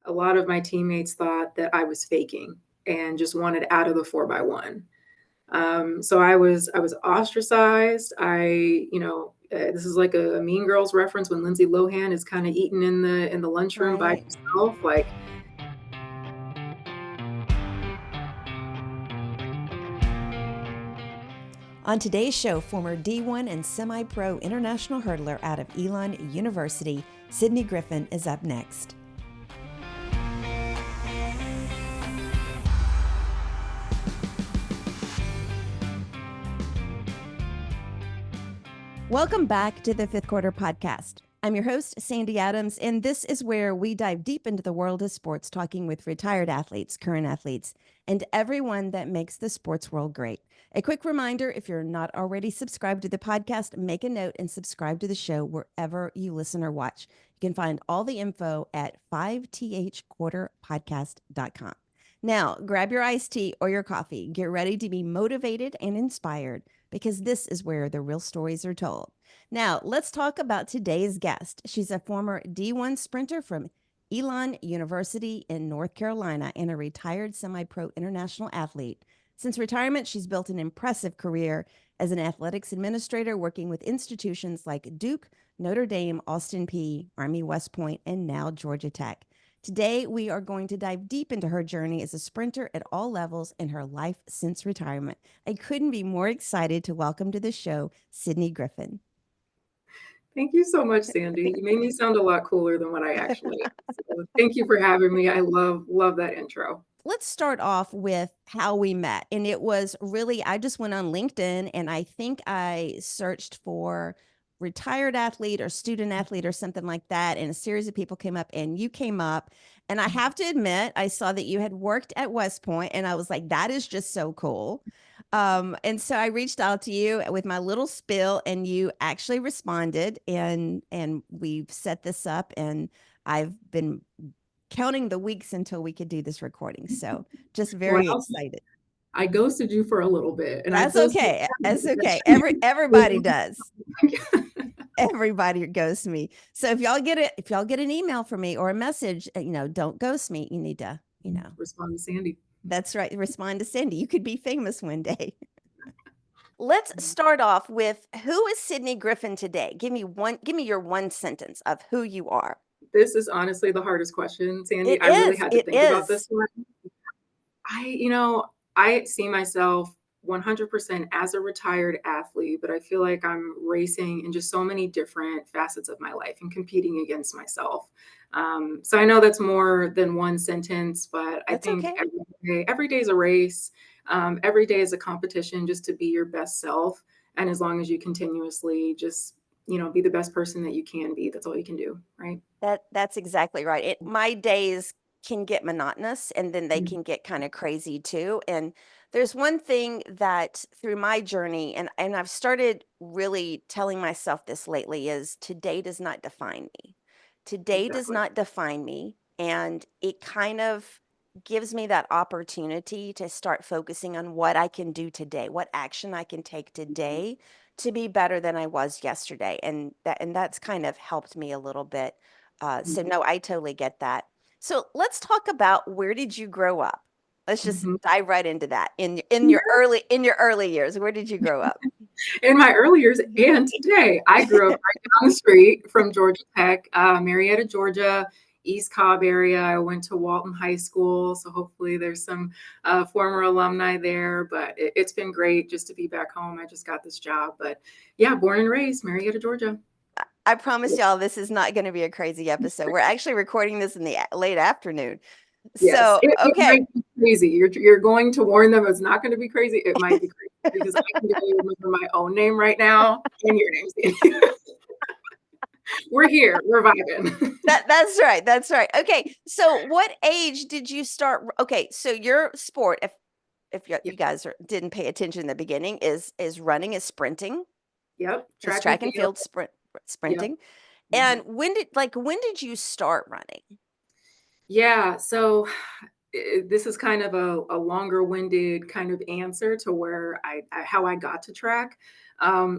a lot of my teammates thought that I was faking and just wanted out of the 4x1. So I was ostracized. This is like a Mean Girls reference when Lindsay Lohan is kind of eating in the lunchroom by Right. herself. Like, On today's show, former D1 and semi-pro international hurdler out of Elon University, Sydney Griffin, is up next. Welcome back to the Fifth Quarter Podcast. I'm your host, Sandy Adams, and this is where we dive deep into the world of sports, talking with retired athletes, current athletes, and everyone that makes the sports world great. A quick reminder, if you're not already subscribed to the podcast, make a note and subscribe to the show wherever you listen or watch. You can find all the info at 5thquarterpodcast.com. Now, grab your iced tea or your coffee. Get ready to be motivated and inspired, because this is where the real stories are told. Now, let's talk about today's guest. She's a former D1 sprinter from Elon University in North Carolina and a retired semi-pro international athlete. Since retirement, she's built an impressive career as an athletics administrator, working with institutions like Duke, Notre Dame, Austin Peay, Army West Point, and now Georgia Tech. Today, we are going to dive deep into her journey as a sprinter at all levels and her life since retirement. I couldn't be more excited to welcome to the show Sydney Griffin. thank you so much, Sandy. You made me sound a lot cooler than what I actually am. So thank you for having me. I love that intro. Let's start off with how we met. And it was really, I just went on LinkedIn and I think I searched for retired athlete or student athlete or something like that. And a series of people came up and you came up. And I have to admit, I saw that you had worked at West Point and I was like, that is just so cool. And so I reached out to you with my little spill and you actually responded and we've set this up and I've been counting the weeks until we could do this recording. So just very Well, excited. I ghosted you for a little bit, and I That's feel so okay. That's bad okay. that Everybody does. you Everybody ghosts me. So if y'all get an email from me or a message, don't ghost me. You need to, respond to Sandy. that's right. Respond to Cindy. You could be famous one day. Let's start off with, who is Sydney Griffin today? Give me your one sentence of who you are. This is honestly the hardest question, Sandy. It I really is. had to It think about is. this one. I see myself 100% as a retired athlete, but I feel like I'm racing in just so many different facets of my life and competing against myself. So I know that's more than one sentence, but I That's think okay. every day is a race. Every day is a competition just to be your best self. And as long as you continuously just, be the best person that you can be, that's all you can do, right? That's exactly right. My days can get monotonous and then they Mhm. can get kind of crazy too. And there's one thing that through my journey, and I've started really telling myself this lately, is today does not define me. Today does Exactly. not define me. And it kind of gives me that opportunity to start focusing on what I can do today, what action I can take today to be better than I was yesterday. And that's kind of helped me a little bit. So Mhm. no, I totally get that. So let's talk about, where did you grow up? Let's just Mhm. dive right into that. In your early years, where did you grow up? In my early years and today, I grew up right down the street from Georgia Tech, Marietta, Georgia, East Cobb area. I went to Walton High School, so hopefully there's some former alumni there. But it's been great just to be back home. I just got this job, but yeah, born and raised Marietta, Georgia. I promise y'all, this is not going to be a crazy episode. We're actually recording this in the late afternoon. Yes, So, it okay. might be crazy. You're going to warn them it's not going to be crazy. It might be crazy because I can barely remember my own name right now and your name. We're here. We're vibing. That's right. That's right. Okay. So what age did you start? Okay. So your sport, if you, Yeah. you guys didn't pay attention in the beginning, is running, is sprinting, Yep. is Track and track and field. field Yep. sprinting. Mhm. And when did you start running? Yeah. So this is kind of a longer winded kind of answer to where how I got to track.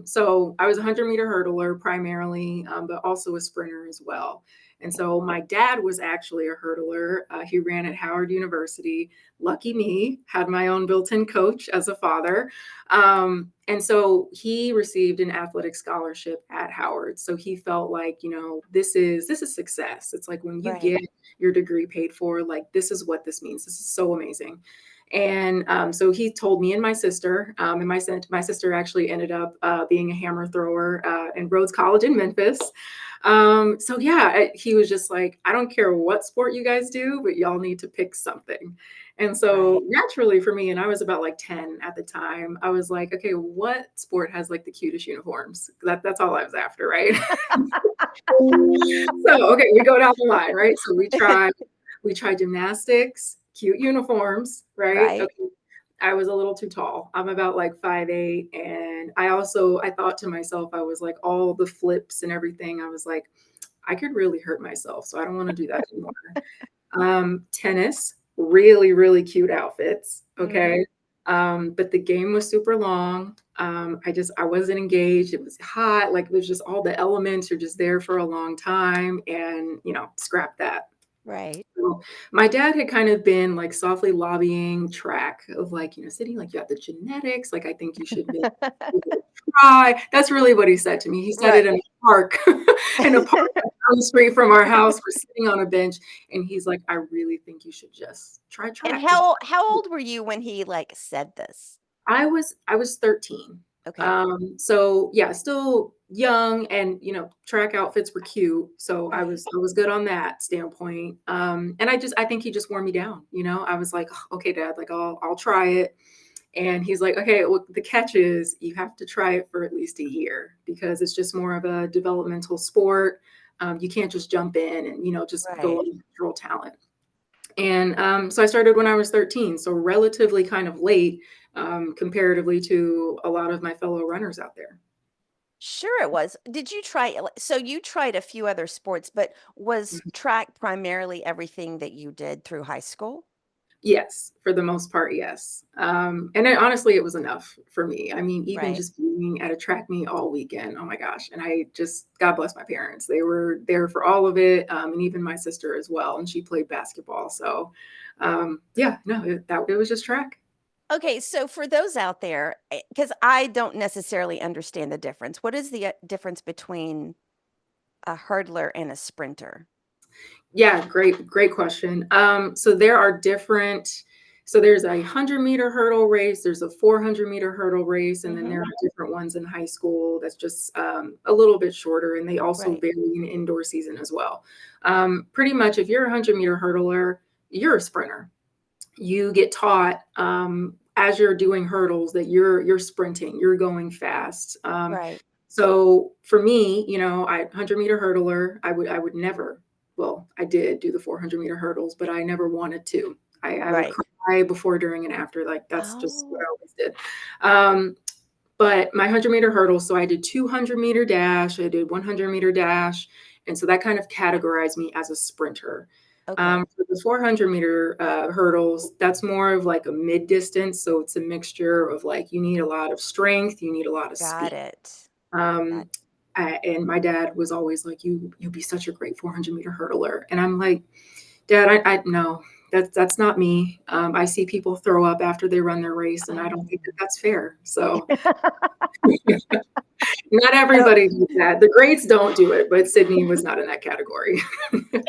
So I was a 100-meter hurdler primarily, but also a sprinter as well. And so my dad was actually a hurdler. He ran at Howard University. Lucky me, had my own built-in coach as a father. And so he received an athletic scholarship at Howard. So he felt like, this is success. It's like when you Right. get your degree paid for, like, this is what this means. This is so amazing. And so he told me and my sister, and my sister actually ended up being a hammer thrower in Rhodes College in Memphis. So yeah, he was just like, I don't care what sport you guys do, but y'all need to pick something. And so Right. naturally for me, and I was about like 10 at the time, I was like, okay, what sport has like the cutest uniforms? That's all I was after, right? So okay, we go down the line, right? So we tried gymnastics, cute uniforms, right? Right. Okay. I was a little too tall. I'm about like 5'8", and I thought to myself, I was like, all the flips and everything, I was like, I could really hurt myself, so I don't want to do that anymore. Tennis, really, really cute outfits. Mhm. Okay. But the game was super long. I wasn't engaged. It was hot. Like, there's just all the elements are just there for a long time, and scrap that. Right. So my dad had kind of been like softly lobbying track of like, Sydney, like, you have the genetics. Like, I think you should maybe give it a try. That's really what he said to me. He said it Right. in a park, in a park down the street from our house. We're sitting on a bench, and he's like, I really think you should just try And track. how old were you when he, like, said this? I was 13. Okay. So yeah, still young, and track outfits were cute. So I Right. was I was good on that standpoint. And I think he just wore me down. I was like, "Oh, okay, Dad, like I'll try it." And he's like, okay, well, the catch is you have to try it for at least a year because it's just more of a developmental sport. You can't just jump in and just go Right. on natural talent. And so I started when I was 13, so relatively kind of late, comparatively to a lot of my fellow runners out there. Sure it was. Did you try so you tried a few other sports, but was track primarily everything that you did through high school? Yes, for the most part, yes. And honestly, it was enough for me. I mean, even Right. just being at a track meet all weekend, oh my gosh. And God bless my parents. They were there for all of it. And even my sister as well. And she played basketball. So, yeah, no, it was just track. Okay, so for those out there, because I don't necessarily understand the difference. What is the difference between a hurdler and a sprinter? Yeah, great question. So there's a 100-meter hurdle race, there's a 400-meter hurdle race, and then there Mhm. are different ones in high school that's just a little bit shorter, and they also Right. vary in indoor season as well. Pretty much, if you're a 100-meter hurdler, you're a sprinter. You get taught as you're doing hurdles that you're sprinting, you're going fast. Right. So for me, 100-meter hurdler, I would never. Well, I did do the 400-meter hurdles, but I never wanted to. I would Right. cry before, during, and after. Like, that's just what I Oh, always did. Um, but my 100-meter hurdles, so I did 200-meter dash, I did 100-meter dash, and so that kind of categorized me as a sprinter. okay. For the 400-meter hurdles, that's more of like a mid distance, so it's a mixture of like you need a lot of strength, you need a lot of Got speed. it. Um, Got and my dad was always like, "You'd be such a great 400-meter hurdler," and I'm like, "Dad, I no, that's not me. I see people throw up after they run their race, and I don't think that Oh. that's fair." So not Oh, everybody does that. The greats don't do it, but Sydney was not in that category.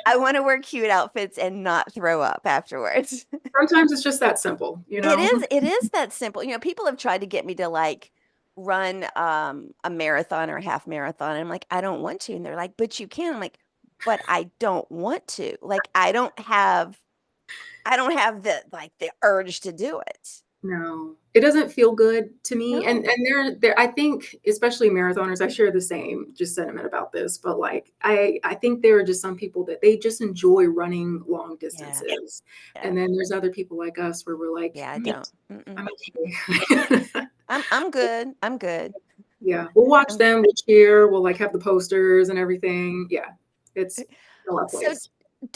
I wanna wear cute outfits and not throw up afterwards. Sometimes it's just that simple, you It know? is it is that simple. People have tried to get me to, like, run, a marathon or a half marathon, and I'm like, "I don't want to," and they're like, "But you can." I'm like, "But I don't want to." Like, I don't have the, like, the urge to do it. No, it doesn't feel good to me, and No. there I think, especially marathoners, I share the same just sentiment about this, but, like, I think there are just some people that they just enjoy running long Yeah, distances, yeah. and then there's other people like us where we're like, Yeah, I "Mm, don't. Mm-mm. I'm okay." I'm good. I'm good. Yeah, we'll watch I'm them, we'll cheer, we'll, like, have the posters and everything. Yeah, it's still our so place.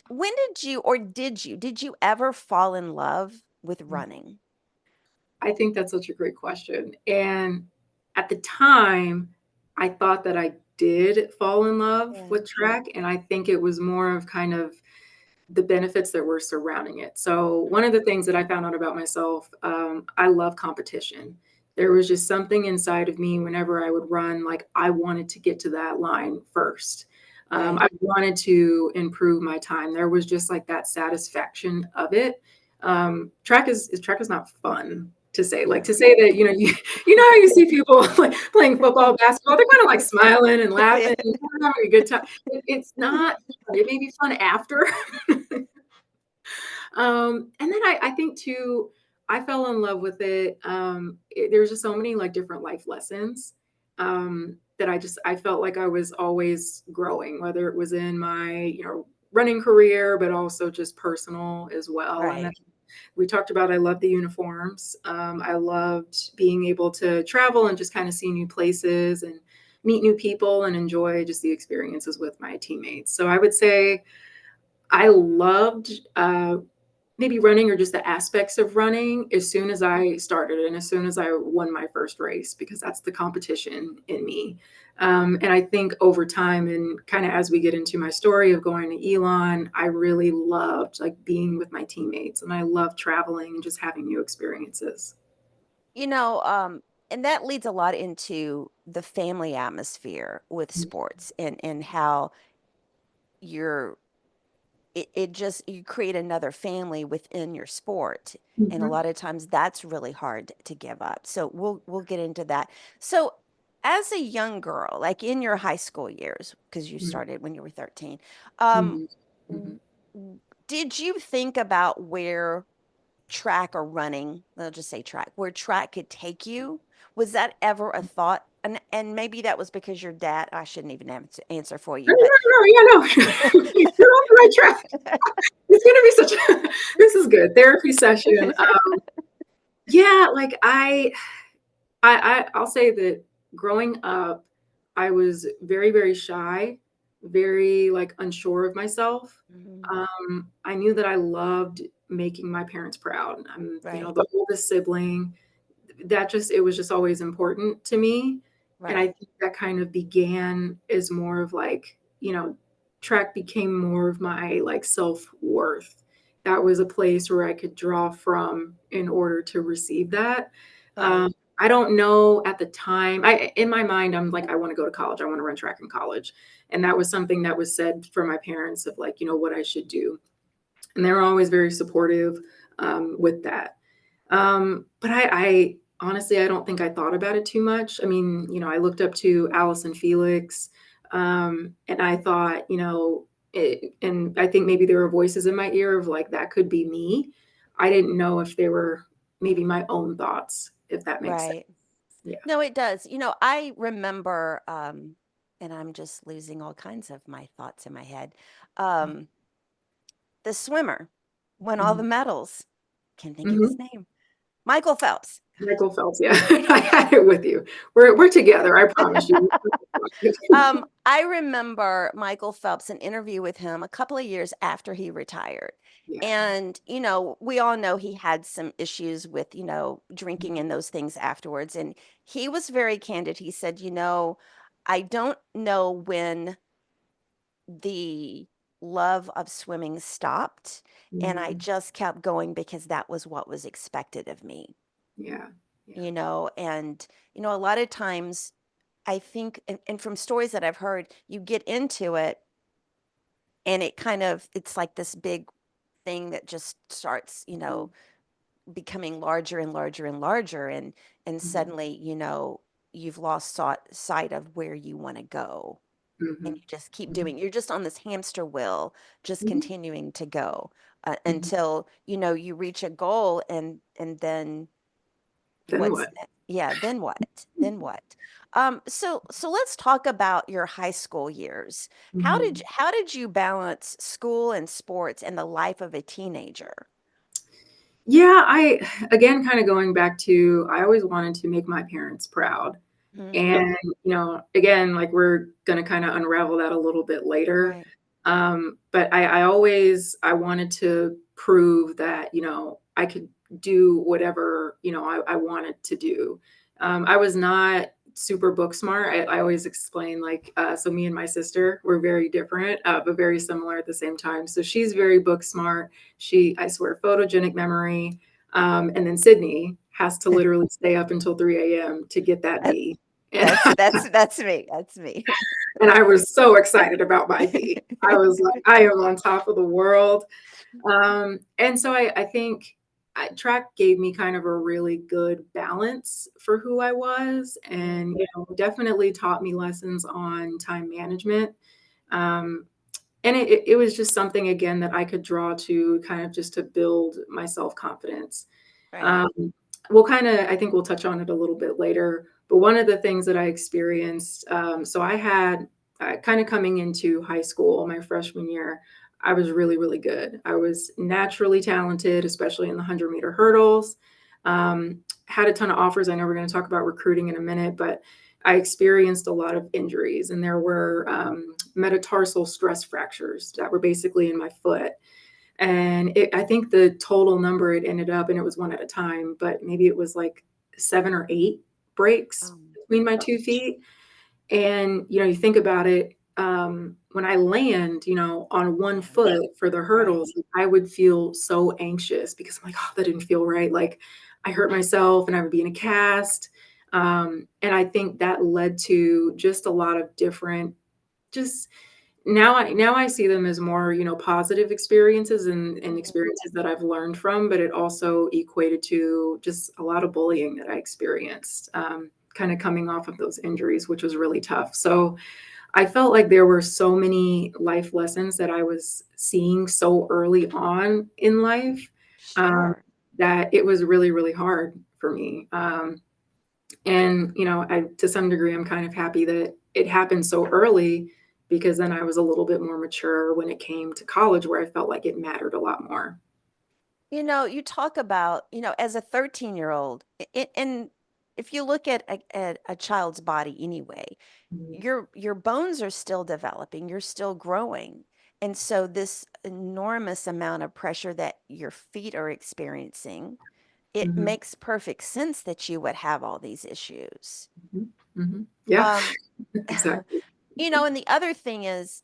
when did you ever fall in love with running? I think that's such a great question, and at the time, I thought that I did fall in love Yeah. with track, and I think it was more of kind of the benefits that were surrounding it. So one of the things that I found out about myself, I love competition. There was just something inside of me whenever I would run, like I wanted to get to that line first. Right. I wanted to improve my time. There was just like that satisfaction of it. Track is not fun to say. Like to say that you know how you see people like playing football, basketball, they're kind of like smiling and Yeah. laughing and kind of having a good time. It's not. It may be fun after. And then I think too, I fell in love with it. There's just so many like different life lessons that I felt like I was always growing, whether it was in my running career, but also just personal as well. And then Right. we talked about I love the uniforms. I loved being able to travel and just kind of see new places and meet new people and enjoy just the experiences with my teammates. So I would say I loved maybe running or just the aspects of running as soon as I started and as soon as I won my first race, because that's the competition in me. And I think over time and kind of as we get into my story of going to Elon, I really loved like being with my teammates and I love traveling and just having new experiences. You know, and that leads a lot into the family atmosphere with sports and how you're it just you create another family within your sport. And a Mhm, lot of times that's really hard to give up. So we'll get into that. So as a young girl, like in your high school years, because you mhm, started when you were 13, um, mhm, mhm. w- did you think about where track or running, I'll just say track, where track could take you? Was that ever a thought? And maybe that was because your dad, I shouldn't even answer for No, you, but no, no, yeah, no. You're on the right track. It's gonna be such a this is good therapy session. Yeah, like I'll say that growing up, I was very, very shy, very like unsure of myself. Mhm. I knew that I loved making my parents proud. I'm, Right, the oldest sibling. It was just always important to me. And I right, think that kind of began as more of like, track became more of my like self-worth. That was a place where I could draw from in order to receive that. right, I don't know at the time. I in my mind, I'm like, I want to go to college. I want to run track in college. And that was something that was said from my parents of like, what I should do. And they were always very supportive with that. But I honestly, I don't think I thought about it too much. I mean, I looked up to Allison Felix, and I thought, and I think maybe there were voices in my ear of like, that could be me. I didn't know if they were maybe my own thoughts, if that makes sense. right. Yeah. No, it does. I remember, and I'm just losing all kinds of my thoughts in my head. Um, the swimmer won all Mhm. the medals. Can't think of his Mhm. name. Michael Phelps. Michael Phelps. Yeah. I had it with you. We're together. I promise you. I remember Michael Phelps, an interview with him a couple of years after he retired. Yeah. And, we all know he had some issues with, drinking and those things afterwards. And he was very candid. He said, I don't know when the love of swimming stopped. And I Mhm. just kept going because that was what was expected of me, Yeah. Yeah. and, a lot of times I think, and from stories that I've heard, you get into it and it's like this big thing that just starts, becoming larger and larger and larger. And Mhm. suddenly, you've lost sight of where you want to go. And Mhm. you just keep Mhm. doing, you're just on this hamster wheel, just Mhm. continuing to go Mhm. until, you reach a goal and then Then what's what? yeah, then what? Then what? So let's talk about your high school years. Mhm. How did you balance school and sports and the life of a teenager? Yeah, I again kind of going back to I always wanted to make my parents proud. Mhm. And, again, like we're gonna kind of unravel that a little bit later. Right. But I wanted to prove that, I could do whatever, I wanted to do. I was not super book smart. I always explain like, so me and my sister, we're very different, but very similar at the same time. So she's very book smart. I swear, photogenic memory. And then Sydney has to literally stay up until 3 a.m. to get that That- B. And that's me. That's me. and I was so excited about my B. I was like, I am on top of the world. And so I think track gave me kind of a really good balance for who I was, and definitely taught me lessons on time management. And it was just something again that I could draw to kind of just to build my self-confidence. Right. Um, I think we'll touch on it a little bit later. But one of the things that I experienced, so I had kind of coming into high school, my freshman year, I was really, really good. I was naturally talented, especially in the 100-meter hurdles. Had a ton of offers. I know we're going to talk about recruiting in a minute, but I experienced a lot of injuries, and there were metatarsal stress fractures that were basically in my foot. And I think the total number it ended up, and it was one at a time, but maybe it was like 7 or 8 breaks between my 2 feet. And, you think about it, when I land, on one foot for the hurdles, I would feel so anxious because I'm like, oh, that didn't feel right. Like I hurt myself and I would be in a cast. And I think that led to just a lot of different, just now I see them as more, positive experiences and experiences that I've learned from, but it also equated to just a lot of bullying that I experienced, kind of coming off of those injuries, which was really tough. So I felt like there were so many life lessons that I was seeing so early on in life, um, Sure. that it was really, really hard for me. And, to some degree, I'm kind of happy that it happened so early because then I was a little bit more mature when it came to college where I felt like it mattered a lot more. You talk about, as a 13-year-old, and if you look at a child's body anyway, Mhm. your bones are still developing, you're still growing. And so this enormous amount of pressure that your feet are experiencing, it Mhm. makes perfect sense that you would have all these issues. Mhm. Mhm. Yeah, Um, exactly. and the other thing is,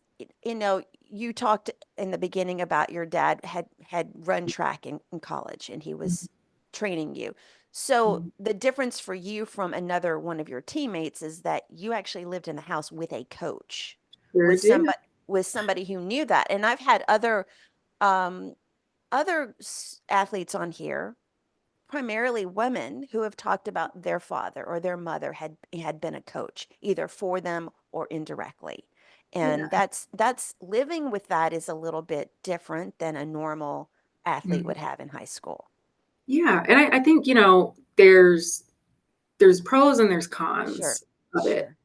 you talked in the beginning about your dad had run track in college and he Mhm. was training you. So Mhm. the difference for you from another one of your teammates is that you actually lived in the house with a coach, Sure with did. somebody who knew that. And I've had um athletes on here, primarily women, who have talked about their father or their mother had been a coach either for them or indirectly. Yeah. And that's living with that is a little bit different than a normal athlete Mhm. would have in high school. Yeah, and I think, there's pros and there's Sure. cons of it. Sure.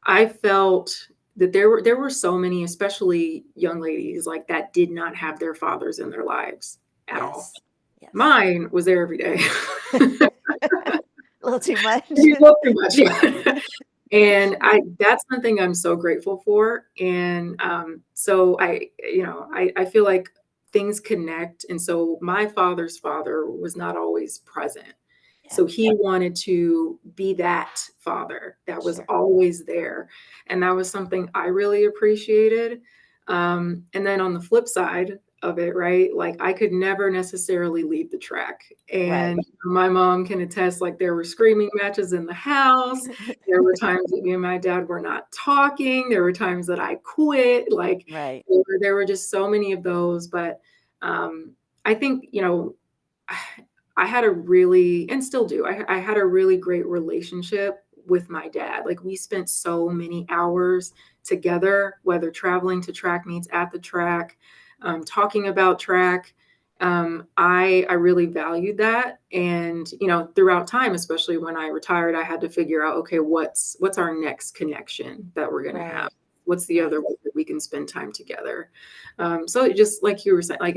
I felt that there were so many, especially young ladies, like, that did not have their fathers in their lives at all. Yes. Yes. Mine was there every day. A little too much. You look too much, yeah. And I that's something I'm so grateful for, and, so I feel like things connect, and so my father's father was not always present. Yeah. So he wanted to be that father that was Sure. always there, and that was something I really appreciated. And then on the flip side of it, right, like, I could never necessarily lead the track, Right. and my mom can attest, like, there were screaming matches in the house, there were times that me and my dad were not talking, there were times that I quit, like, Right. there were just so many of those, but, I think, I had a really and still do, I had a really great relationship with my dad, like, we spent so many hours together, whether traveling to track meets at the track, talking about track. I really valued that, and throughout time, especially when I retired, I had to figure out, okay, what's our next connection that we're going to have? Right. What's the Right. other way that we can spend time together? So it just like you were saying, like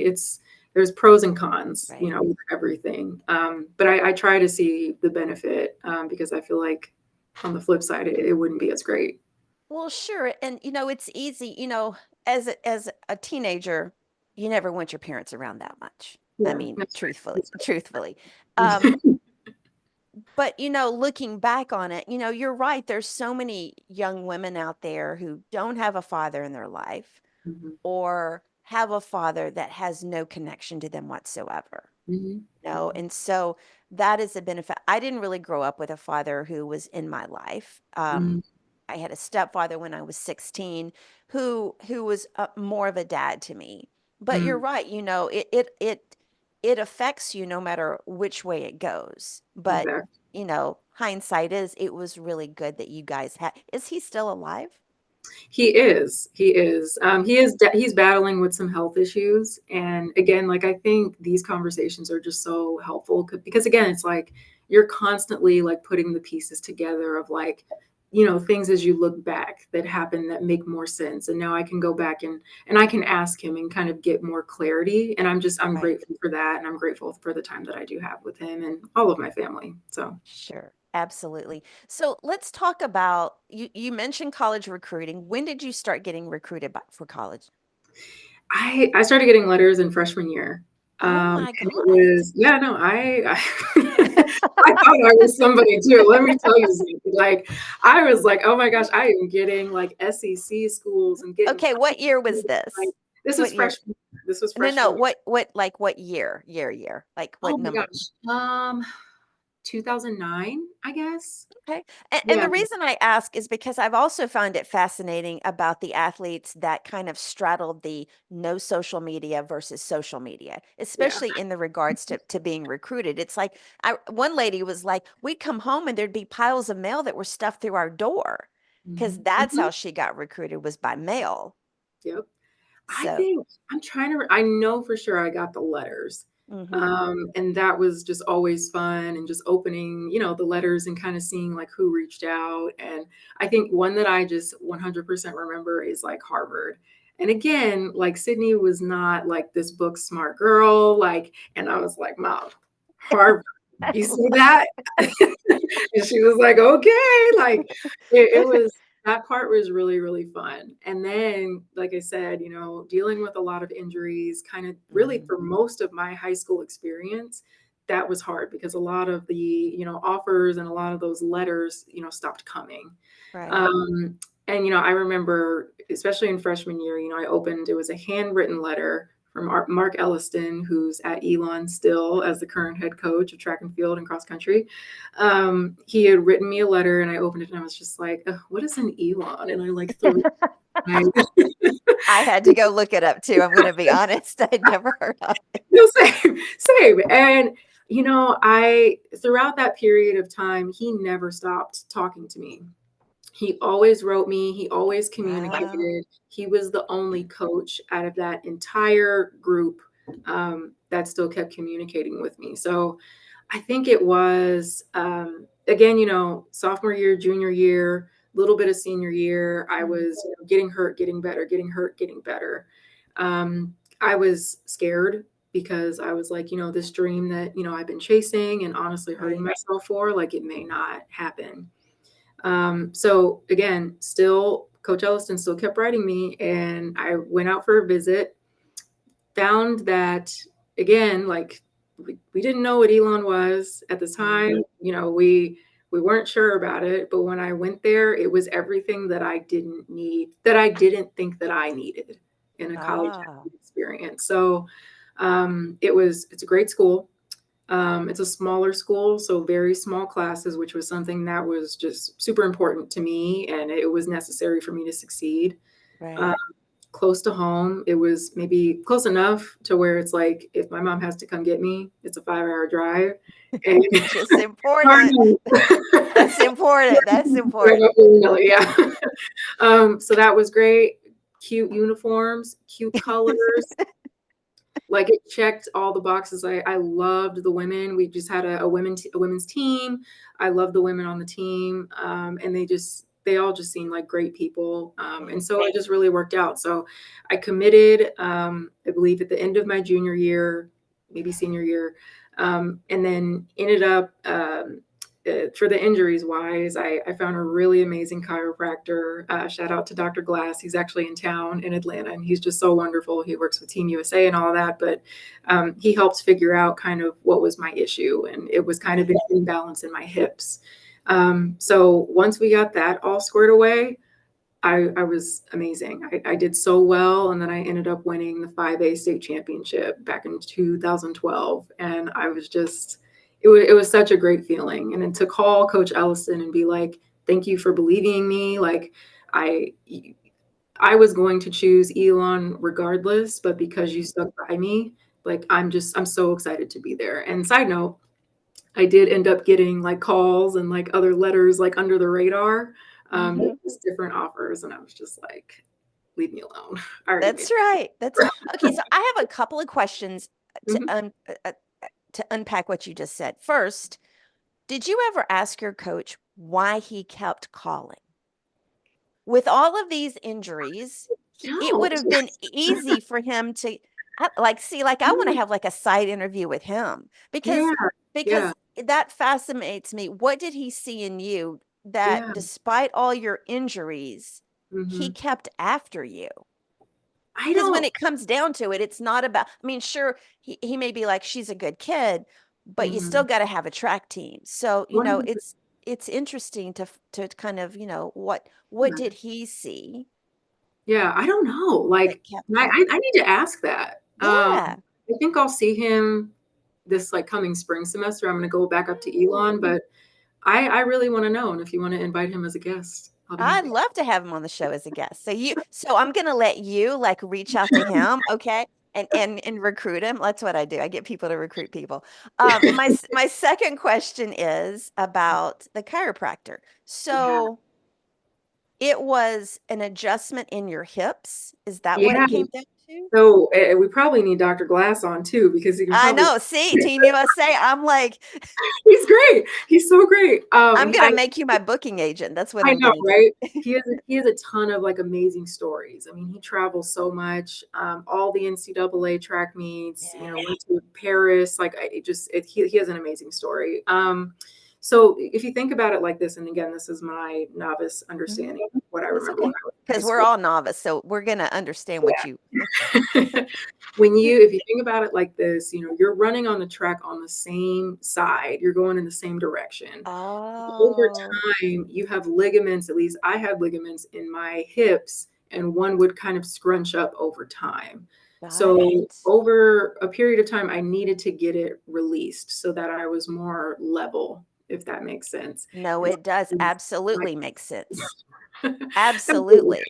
there's pros and cons, Right. with everything. But I try to see the benefit, because I feel like on the flip side, it wouldn't be as great. Well, sure. And it's easy, as a teenager, you never want your parents around that much. I Yeah, mean, that's right. truthfully, That's truthfully. Um, right. But, looking back on it, you're right. There's so many young women out there who don't have a father in their life Mhm, or have a father that has no connection to them whatsoever. mhm, mhm, And so that is a benefit. I didn't really grow up with a father who was in my life. mhm, I had a stepfather when I was 16 who was more of a dad to me. But you're mm, right, it affects you no matter which way it goes. But, exactly. hindsight is it was really good that you guys had. Is he still alive? He is. He is. He's battling with some health issues, and again, like I think these conversations are just so helpful because again, it's like you're constantly like putting the pieces together of like, things as you look back that happen that make more sense. And now I can go back and I can ask him and kind of get more clarity. And I'm Right. grateful for that, and I'm grateful for the time that I do have with him and all of my family. So. Sure. Absolutely. So let's talk about you mentioned college recruiting. When did you start getting recruited for college? I started getting letters in freshman year. Oh my And it God. was yeah, no, I I thought I was somebody too. Let me tell you something. Like I was like, oh my gosh, I am getting like SEC schools and getting Okay, what year was like this? this was What year? freshman. This was No, no. freshman year. What year? Year. Like Oh what my number? gosh. 2009, I guess. Okay. And Yeah. the reason I ask is because I've also found it fascinating about the athletes that kind of straddled the no social media versus social media, Yeah. especially in the regards to being recruited. It's like one lady was like, we'd come home and there'd be piles of mail that were stuffed through our door because Mhm. that's Mhm. how she got recruited was by mail. Yep. I So, think I'm trying to I know for sure I got the letters. hmm And that was just always fun and just opening, the letters and kind of seeing like who reached out. And I think one that I just 100% remember is like Harvard. And again, like Sydney was not like this book smart girl, like, and I was like, Mom, Harvard, I you see love that? And she was like, okay, like it was that part was really, really fun. And then, like I said, dealing with a lot of injuries, kind of really Mhm. for most of my high school experience, that was hard because a lot of the, offers and a lot of those letters, stopped coming. Right. Um, and, I remember, especially in freshman year, it was a handwritten letter from Mark Elliston, who's at Elon still as the current head coach of track and field and cross country. He had written me a letter and I opened it and I was just like, "Ugh, what is an Elon?" And I like threw my I had to go look it up too. I'm going to be honest. I'd never heard of it. no, same, same. And I throughout that period of time, he never stopped talking to me. He always wrote me, he always Wow. communicated. He was the only coach out of that entire group that still kept communicating with me. So I think it was, again, sophomore year, junior year, little bit of senior year. I Mhm. was getting hurt, getting better, getting hurt, getting better. I was scared because I was like, this dream that, I've been chasing and honestly hurting Right. myself for, like, it may not happen. So again, still, Coach Elliston still kept writing me, and I went out for a visit, found that again, like we didn't know what Elon was at the Mhm. time. We weren't sure about it, but when I went there, it was everything that I didn't need, that I didn't think that I needed in a college Ah, experience. So it's a great school. It's a smaller school, so very small classes, which was something that was just super important to me, and it was necessary for me to succeed. Um, right. Close to home, it was maybe close enough to where it's like if my mom has to come get me, it's a 5-hour drive. And Which is important. pardon. That's important. That's Drive important. up willy-nilly, yeah. So that was great. Cute uniforms, cute colors. Like it checked all the boxes. I loved the women. We just had a women's team. I loved the women on the team, and they all just seemed like great people. And Yeah. so it just really worked out. So I committed, I believe, at the end of my junior year, maybe senior year, and then ended up for the injuries wise, I found a really amazing chiropractor. Shout out to Dr. Glass. He's actually in town in Atlanta, and he's just so wonderful. He works with Team USA and all that, but he helps figure out kind of what was my issue, and it was kind of Right. an imbalance in my hips. So once we got that all squared away, I was amazing. I did so well, and then I ended up winning the 5A state championship back in 2012, and I was just it was such a great feeling. And then to call Coach Ellison and be like, "Thank you for believing in me." Like I I was going to choose Elon regardless, but because you stuck by me, like I'm so excited to be there. And side note, I did end up getting like calls and like other letters like under the radar, Mhm. just different offers, and I was just like, "Leave me alone." I already made That's right. That's okay. So I have a couple of questions to Mhm. to unpack what you just said. First, did you ever ask your coach why he kept calling? With all of these injuries, it No. would have been easy for him to like see like I want to have like a side interview with him Yeah, yeah, because that fascinates me. What did he see in you that yeah, despite all your injuries, he mhm. kept after you? I 'Cause when don't it comes down to it, it's not about I mean, sure, he may be like, "She's a good kid," but you still mhm. gotta have a track team. So, 100%. it's interesting to kind of, what did he see Yeah, I don't know, that like, kept I calling? need to ask that. Yeah. I think I'll see him this, like, coming spring semester. I'm gonna go back up to Elon, Ooh. but I really wanna know, and if you wanna invite him as a guest, I'll be I'd happy. love to have him on the show as a guest. So I'm gonna let you, like, reach out to him, okay? And recruit him. That's what I do. I get people to recruit people. My second question is about the chiropractor. Yeah, So it was an adjustment in your hips? Is that what yeah. it came down to? So, we probably need Dr. Glass on too because he can I probably know, see, Team USA, I'm like, he's great. He's so great. I'm gonna make you my booking agent. That's what I I'm know, gonna do. right? He has a ton of, like, amazing stories. I mean, he travels so much, all the NCAA track meets, Yeah. went to Paris, like, I it just it he has an amazing story. So if you think about it like this, and again, this is my novice Mhm. understanding of what I That's remember when okay. I was in high Because 'cause we're school. all novice, so we're gonna understand what you Yeah. When you if you think about it like this, you're running on the track on the same side, you're going in the same direction. Over Oh, time, you have ligaments, at least I had ligaments in my hips, and one would kind of scrunch up over time. got So, it. over a period of time, I needed to get it released so that I was more level, if that makes sense. No, And it does so absolutely make sense. Absolutely. Absolutely.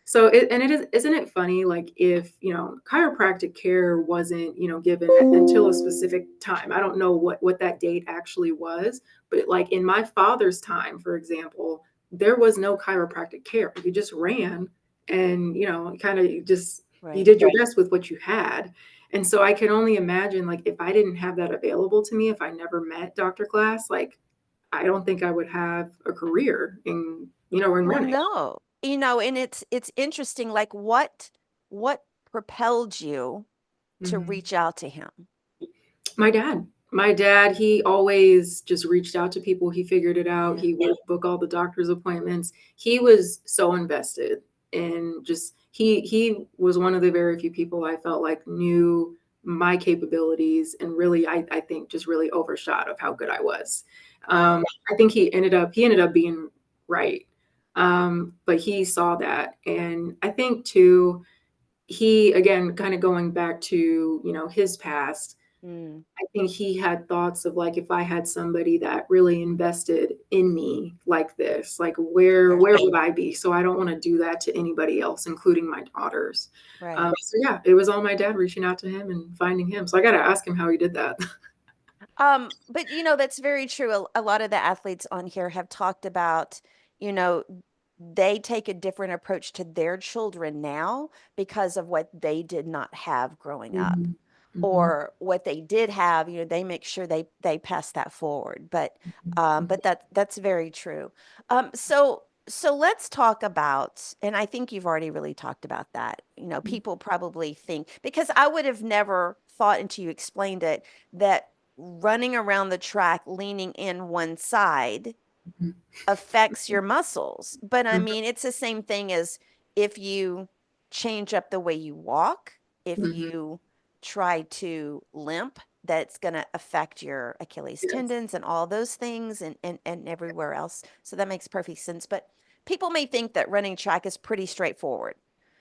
So it is isn't it funny, like, if, chiropractic care wasn't, given until a specific time. I don't know what that date actually was, but, like, in my father's time, for example, there was no chiropractic care. You just ran and, kinda just you Right. did your best with what you had. And so I can only imagine, like, if I didn't have that available to me, if I never met Dr. Glass, like, I don't think I would have a career in Well, running. no. And it's interesting, like, what propelled you to Mhm. reach out to him? My dad. My dad, he always just reached out to people, he figured it out, Yeah. he would book all the doctor's appointments. He was so invested in just he was one of the very few people I felt like knew my capabilities and really, I think just really overshot of how good I was. Wow. I think he ended up being right. But he saw that, and I think too, he again, kinda going back to, his past, Mm, I think he had thoughts of, like, if I had somebody that really invested in me like this, like, where yeah, where would I be? So I don't wanna do that to anybody else, including my daughters. right. So yeah, it was all my dad reaching out to him and finding him. So I gotta ask him how he did that. But that's very true. A lot of the athletes on here have talked about, you know, they take a different approach to their children now because of what they did not have growing up. Mhm. Mhm. Or what they did have, they make sure they pass that forward. But Mhm. Mhm. that's very true. So let's talk about, and I think you've already really talked about that. Mhm. People probably think because I would have never thought until you explained it that running around the track leaning in one side Mhm. affects your muscles. But I Mhm. mean, it's the same thing as if you change up the way you walk, if Mhm. you try to limp, that's going to affect your Achilles Yes. tendons and all those things and everywhere else. So that makes perfect sense. But people may think that running track is pretty straightforward,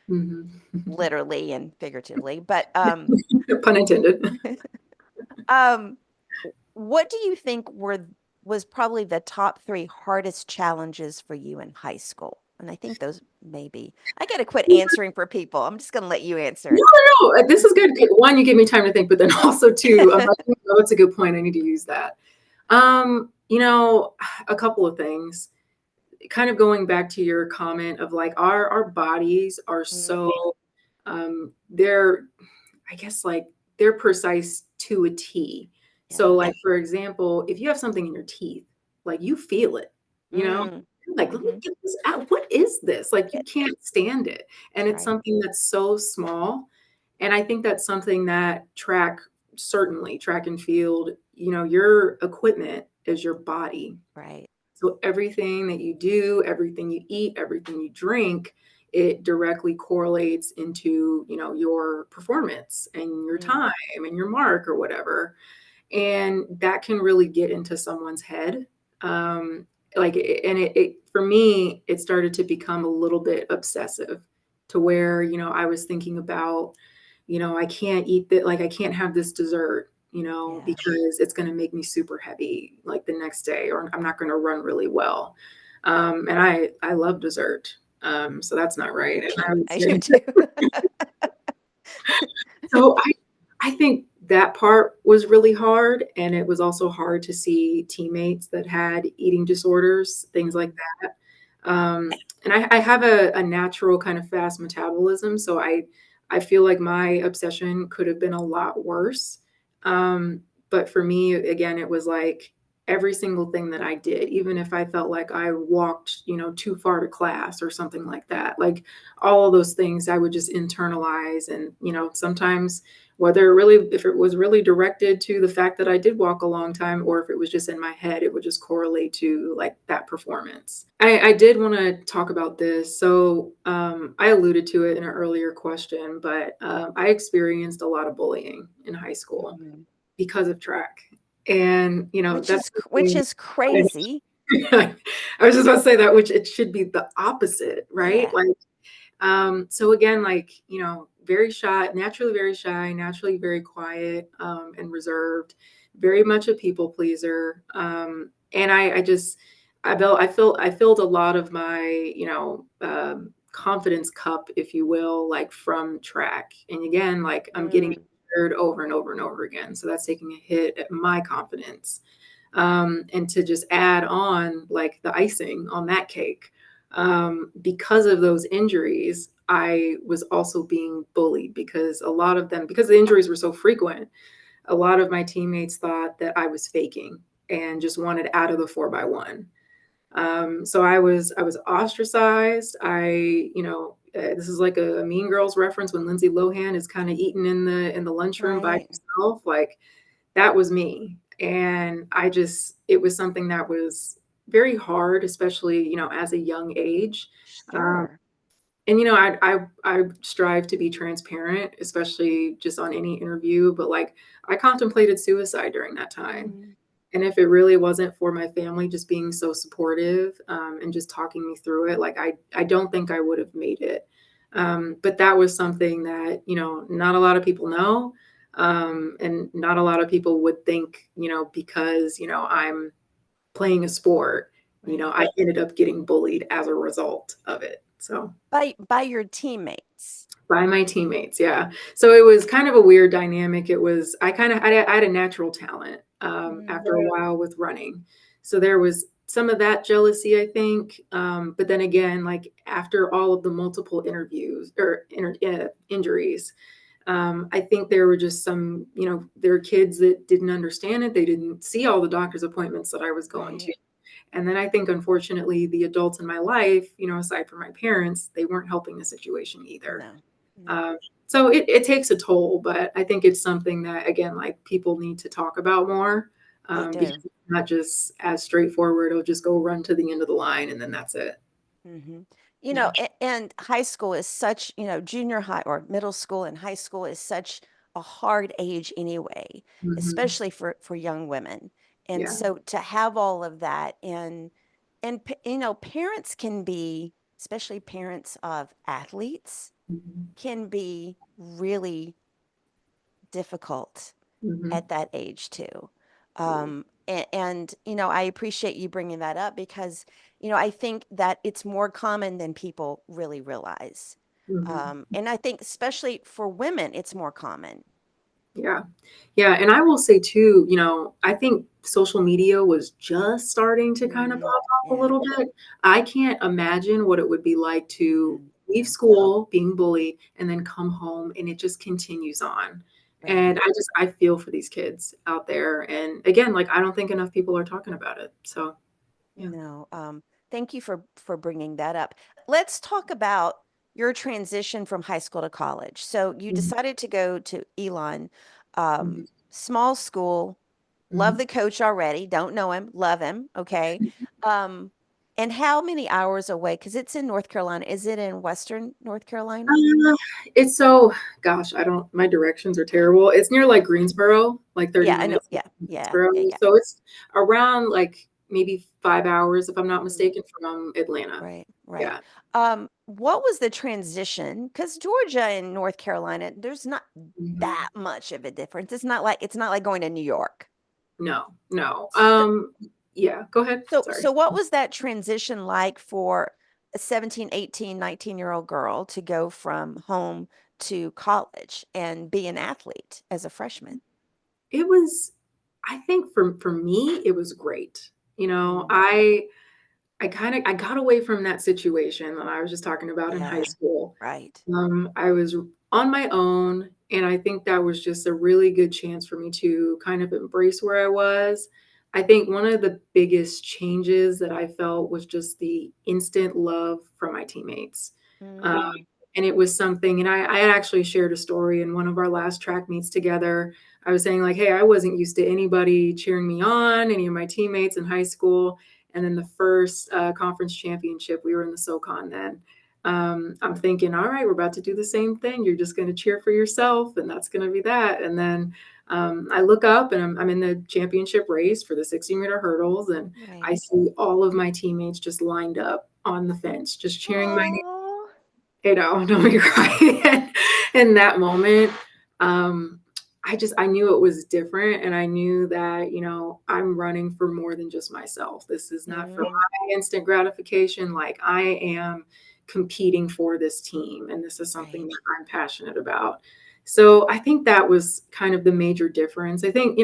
Mhm. literally and figuratively. But Pun intended. um, what do you think was probably the top 3 hardest challenges for you in high school? And I think those maybe I gotta quit answering for people. I'm just gonna let you No, answer. no, no. This is good. One, you give me time to think, but then also two, I think, oh, that's a good point. I need to use that. You know, a couple of things. Kind of going back to your comment of like our bodies are Mhm. so they're I guess like they're precise to a T. So Yeah. like for example, if you have something in your teeth, like you feel it, you know? Mm. You're like, let me Mhm. get this out. What is this? Like you It can't stand it. And That's it's right. something that's so small. And I think that's something that certainly track and field, your equipment is your body. Right. So everything that you do, everything you eat, everything you drink, it directly correlates into, your performance and your Mm. time and your mark or whatever. And that can really get into someone's head. Um, for me, it started to become a little bit obsessive to where, I was thinking about, I can't eat that, like I can't have this dessert, Yeah. because it's going to make me super heavy like the next day, or I'm not going to run really well. And I love dessert. So that's not I do right. And I too. would I do say, too. so I think that part was really hard, and it was also hard to see teammates that had eating disorders, things like Mhm. that. And I have a natural kind of fast metabolism, so I feel like my obsession could have been a lot worse. But for me, again, it was like every single thing that I did, even if I felt like I walked, too far to class or something like that, like all of those things I would just internalize. And, sometimes if it was really directed to the fact that I did walk a long time, or if it was just in my head, it would just correlate to like that performance. I did want to talk about this. So I alluded to it in an earlier question, but I experienced a lot of bullying in high school Mhm. because of track. And, that's Which something is crazy. I was just about to say that, which it should be the opposite, right? Yeah. Like, so again, like, very shy, naturally very quiet, and reserved, very much a people pleaser. And I filled a lot of my, confidence cup, if you will, like from track. And again, like I'm getting Mm. injured over and over and over again. So that's taking a hit at my confidence. And to just add on like the icing on that cake, because of those injuries, I was also being bullied because because the injuries were so frequent, a lot of my teammates thought that I was faking and just wanted out of the 4x1. So I was ostracized. This is like a Mean Girls reference when Lindsay Lohan is kind of eating in the lunchroom by Right. herself. Like that was me. And it was something that was very hard, especially, as a young age. Um, Sure. and, I strive to be transparent, especially just on any interview, but like I contemplated suicide during that time. Mm. And if it really wasn't for my family just being so supportive, and just talking me through it, like I don't think I would have made it. But that was something that, not a lot of people know. And not a lot of people would think, because, I'm playing a sport, Right. I ended up getting bullied as a result of it. So By your teammates. by my teammates, yeah. So it was kind of a weird dynamic. It was I had a natural talent, Mhm. after a while with running. So there was some of that jealousy, I think. But then again, like after all of the multiple interviews or injuries, I think there were just some, there were kids that didn't understand it. They didn't see all the doctor's appointments that I was going Right. to. And then I think, unfortunately, the adults in my life, aside from my parents, they weren't helping the situation either. No. No, So it takes a toll, but I think it's something that, again, like people need to talk about more, they because do. it's not just as straightforward. It'll just go run to the end of the line and then that's it. Hmm. You Yeah. know, and high school is such, junior high or middle school and high school is such a hard age anyway, Hmm. especially for young women. And Yeah. so to have all of that parents can be, especially parents of athletes, Hmm. can be really difficult Hmm. at that age too. Yeah. I appreciate you bringing that up because, I think that it's more common than people really realize. Hmm. And I think especially for women, it's more common. Yeah. Yeah. And I will say too, I think social media was just starting to kind of Mm, pop off a yeah, little bit. I can't imagine what it would be like to mm, leave yeah, school being bullied and then come home and it just continues on. right. And I feel for these kids out there. And again, like I don't think enough people are talking about it. So yeah. No, thank you for bringing that up. Let's talk about your transition from high school to college. So you Mhm. decided to go to Elon, Mhm. small school. Love Mhm. the coach already. Don't know him. Love him. Okay. Um, and how many hours away? Because it's in North Carolina. Is it in Western North Carolina? Uh, it's so, gosh, I don't, my directions are terrible. It's near like Greensboro, like 30 Yeah, I know. minutes from Yeah, yeah, Greensboro. yeah, yeah. So it's around like maybe 5 hours, if I'm not Mm, mistaken, from Atlanta. right, right. Yeah. What was the transition? Because Georgia and North Carolina, there's not Mhm. that much of a difference. It's not like going to New York. No, no. So, Yeah, go ahead. so Sorry. what was that transition like for a 17, 18, 19-year-old girl to go from home to college and be an athlete as a freshman? It was, I think for me, it was great. You know, Mm, I I got away from that situation that I was just talking about in high yeah, school. right. I was on my own, and I think that was just a really good chance for me to kind of embrace where I was. I think one of the biggest changes that I felt was just the instant love from my teammates. Um, Mm, and it was something, and I had actually shared a story in one of our last track meets together. I was saying, like, hey, I wasn't used to anybody cheering me on, any of my teammates in high school. And then the first conference championship, we were in the SoCon then. I'm thinking, all right, we're about to do the same thing. You're just going to cheer for yourself, and that's going to be that. And then I look up and I'm in the championship race for the 60-meter hurdles, and right. I see all of my teammates just lined up on the fence, just cheering my name. Oh, Don't make me cry. In that moment, um, I knew it was different, and I knew that I'm running for more than just myself. This is not for mm, my instant gratification. Like I am competing for this team, and this is something right. that I'm passionate about. So I think that was kind of the major difference. I think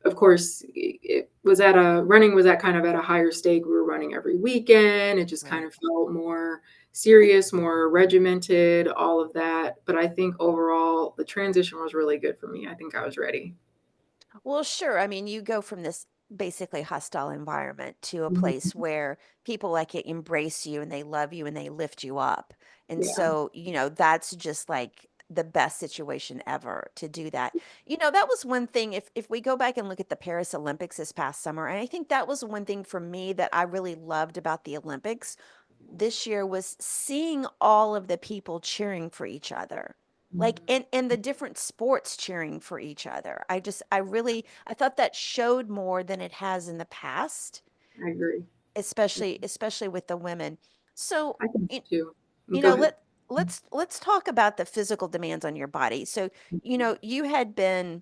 of course, it was at a running was at kind of at a higher stake. We were running every weekend. It just kind Right. of felt more serious, more regimented, all of that. But I think overall, the transition was really good for me. I think I was ready. Well, sure. I mean, you go from this basically hostile environment to a place Mhm. where people like it embrace you and they love you and they lift you up. And Yeah. so, that's just like the best situation ever to do that. That was one thing if we go back and look at the Paris Olympics this past summer, and I think that was one thing for me that I really loved about the Olympics this year was seeing all of the people cheering for each other. Like Mhm. and the different sports cheering for each other. I thought that showed more than it has in the past, I agree. especially with the women. So, I think it, too. you Go know, ahead. let's talk about the physical demands on your body. So, you had been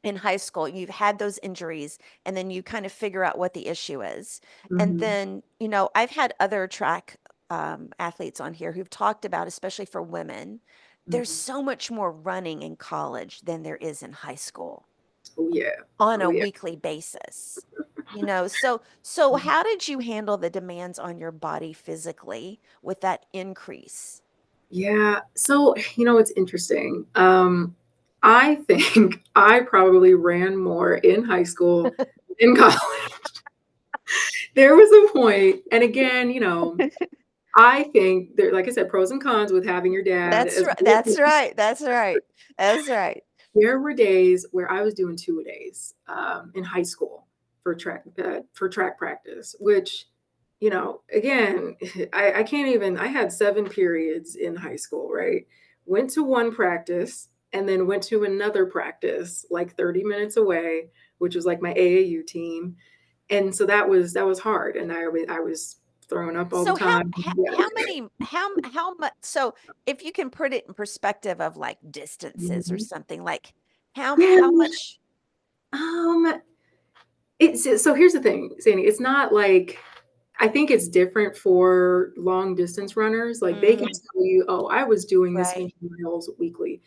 in high school, you've had those injuries, and then you kind of figure out what the issue is. And Mhm. then, I've had other track athletes on here who've talked about, especially for women, there's Mhm. so much more running in college than there is in high school Oh yeah. on Oh a yeah. weekly basis. So how did you handle the demands on your body physically with that increase? Yeah. So, it's interesting. I think I probably ran more in high school than in college. There was a point, and again, I think there, like I said, pros and cons with having your dad That's as right. well. That's right. That's right. That's right. There were days where I was doing two-a-days in high school for track practice, which, again, I can't even. I had 7 periods in high school, right? Went to one practice and then went to another practice like 30 minutes away, which was like my AAU team, and so that was hard, and I was throwing up all the So time. Yeah. how much so if you can put it in perspective of like distances or Mhm. something, like Yeah. how much. Um, it's so here's the thing, Sandy. It's not like I think it's different for long distance runners. Like they can Mm, tell you, oh, I was doing this right. many miles weekly.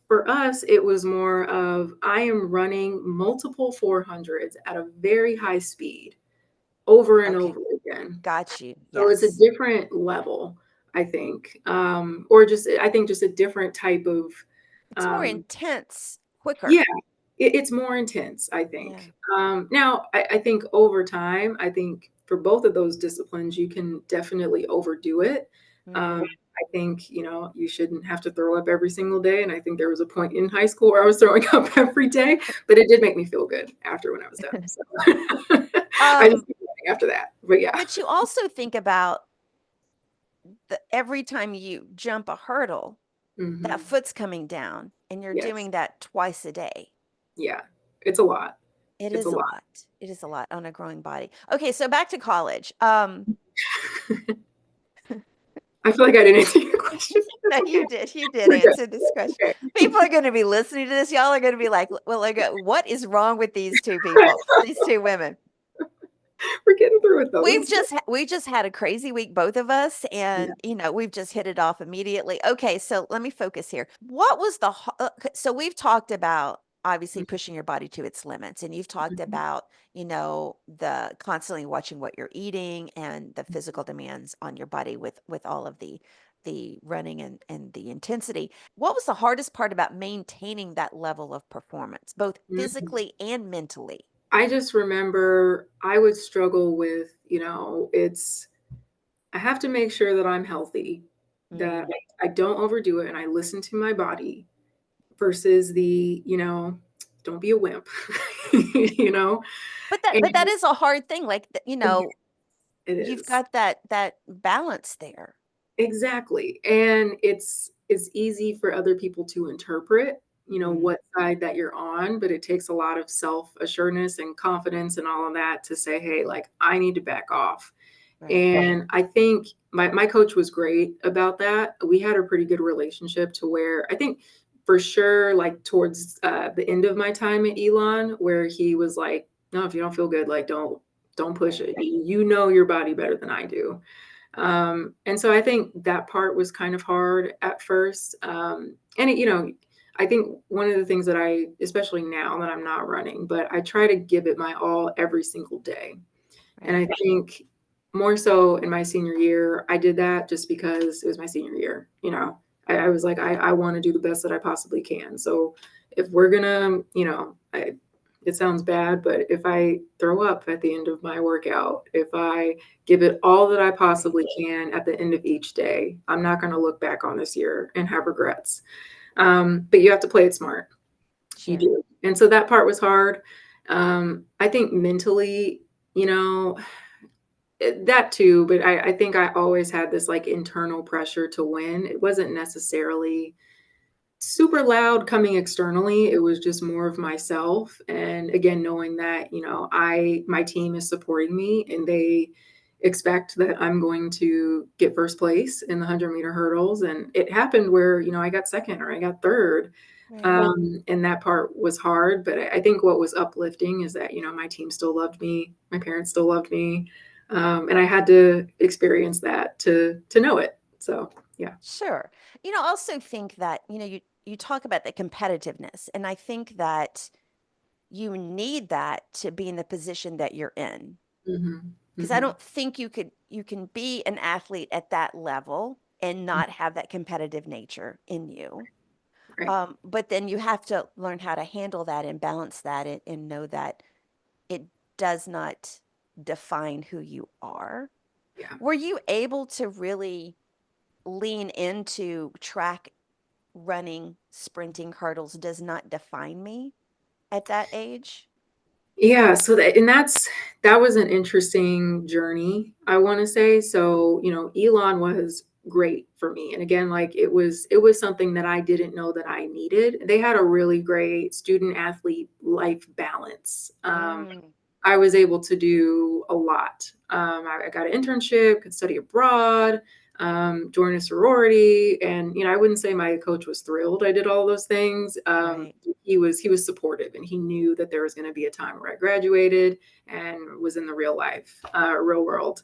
For us, it was more of I am running multiple 400s at a very high speed over and Okay. over again. Got you. So it's a Yes. different level, I think, or just I think just a different type of, It's more um, intense, yeah, quicker. it's more intense, I Yeah. think. Now, I think over time, I think for both of those disciplines, you can definitely overdo it. Mm. I think, you shouldn't have to throw up every single day. And I think there was a point in high school where I was throwing up every day, but it did make me feel good after when I was done. So I just Um, keep going after that. But yeah. but you also think about every time you jump a hurdle, that Hmm. foot's coming down and you're Yes. doing that twice a day. Yeah. It's a lot. It It's a is a lot. lot. It is a lot on a growing body. Okay, so back to college. I feel like I didn't answer your question. That's No, okay. you did We're good. answer this question. Okay. People are gonna be listening to this. Y'all are gonna be like, "Well, like, what is wrong with these 2 people, these 2 women?" We're getting through it though. This is good. We just had a crazy week, both of us, Yeah. and, we've just hit it off immediately. Okay, so let me focus here. What was so we've talked about obviously pushing your body to its limits, and you've talked Mhm. about, the constantly watching what you're eating and the physical demands on your body with all of the running and the intensity. What was the hardest part about maintaining that level of performance, both Mhm. physically and mentally? I just remember I would struggle with, I have to make sure that I'm healthy, that Mm. I don't overdo it and I listen to my body versus the, don't be a wimp, you know? But And that is a hard thing, like, it you've is. got that balance there. Exactly, and it's easy for other people to interpret, Mm, what side that you're on, but it takes a lot of self-assuredness and confidence and all of that to say, "Hey, like, I need to back off." right. And I think my coach was great about that. We had a pretty good relationship to where I think for sure, like, towards, the end of my time at Elon, where he was like, "No, if you don't feel good, like, don't push Right. it. You know your body better than I do." And so I think that part was kind of hard at first. And I think one of the things that especially now that I'm not running, but I try to give it my all every single day. And I Right. think more so in my senior year, I did that just because it was my senior year. I was like, I want to do the best that I possibly can. So if we're gonna, it sounds bad, but if I throw up at the end of my workout, if I give it all that I Right. possibly can at the end of each day, I'm not going to look back on this year and have regrets. But you have to play it smart. You Sure. do. And so that part was hard. I think mentally, you know, that too, but I think I always had this like internal pressure to win. It wasn't necessarily super loud coming externally. It was just more of myself. And again, knowing that, my team is supporting me and they expect that I'm going to get first place in the 100-meter hurdles. And it happened where, I got second or I got third. Right. And that part was hard. But I think what was uplifting is that, my team still loved me. My parents still loved me. And I had to experience that to know it. So, yeah. Sure. I also think that, you talk about the competitiveness, and I think that you need that to be in the position that you're in. Hmm. Because I Hmm. don't think you can be an athlete at that level and not have that competitive nature in you. Right. But then you have to learn how to handle that and balance that and know that it does not define who you are. Yeah. Were you able to really lean into track running, sprinting, hurdles does not define me at that age? Yeah, so that was an interesting journey, I wanna say. So, Elon was great for me, and again, like, it was something that I didn't know that I needed. They had a really great student athlete life balance. Mm, I was able to do a lot. I got an internship, could study abroad, join a sorority, and I wouldn't say my coach was thrilled I did all those things. right, He was supportive, and he knew that there was going to be a time where I graduated and was in the real life, real world.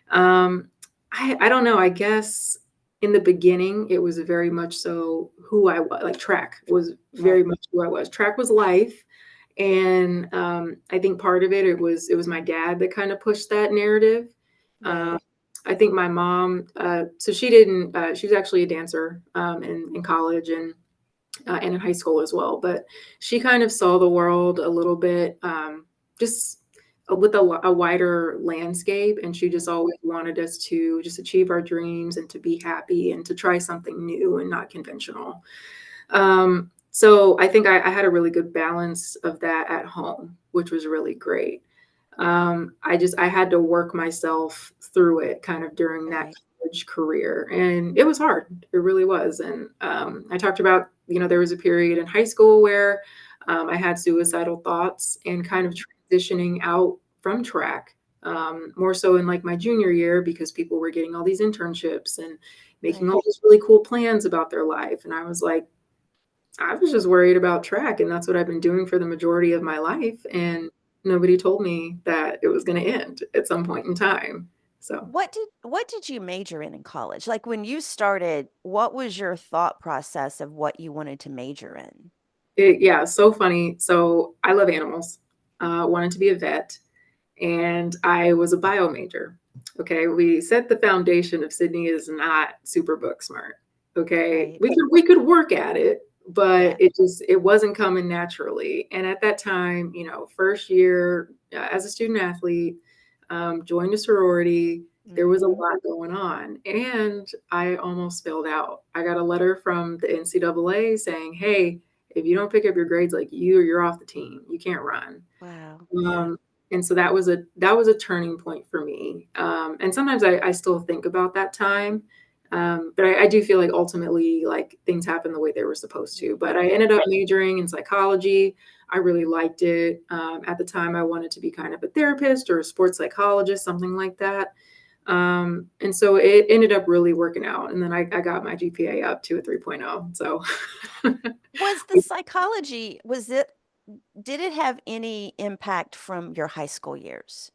Um, I don't know. I guess in the beginning, it was very much so who I was. Like track was very right, much who I was. Track was life, and I think part of it was my dad that kind of pushed that narrative. Um, right, I think my mom. So she didn't. She was actually a dancer in college and in high school as well. But she kind of saw the world a little bit just with a wider landscape. And she just mm, always wanted us to just achieve our dreams and to be happy and to try something new and not conventional. So I think I had a really good balance of that at home, which was really great. I had to work myself through it kind of during that right, college career, and it was hard. It really was. And I talked about, there was a period in high school where I had suicidal thoughts and kind of mm, transitioning out from track. More so in like my junior year because people were getting all these internships and making right. all these really cool plans about their life. And I was like, I was just worried about track, and that's what I've been doing for the majority of my life, Mm. and nobody told me that it was gonna end at some point in time. So, What did you major in college? Like when you started, what was your thought process of what you wanted to major in? yeah, so funny. So, I love animals, wanted to be a vet, and I was a bio major. Okay, we set the foundation of Sydney is not super book smart. Okay, Right. we could work at it, but Yeah. it wasn't coming naturally. And at that time, first year as a student athlete, joined a sorority. There was a Mhm. lot going on, and I almost failed out. I got a letter from the NCAA saying, "Hey, if you don't pick up your grades like you're off the team. You can't run." Wow. Yeah. Um, and so that was a turning point for me. And sometimes I still think about that time, but I do feel like ultimately like things happen the way they were supposed to. But I ended up majoring in psychology. I really liked it. At the time, I wanted to be kind of a therapist or a sports psychologist, something like that. And so it ended up really working out. And then I got my GPA up to a 3.0. So Was the psychology, was it did it have any impact from your high school years?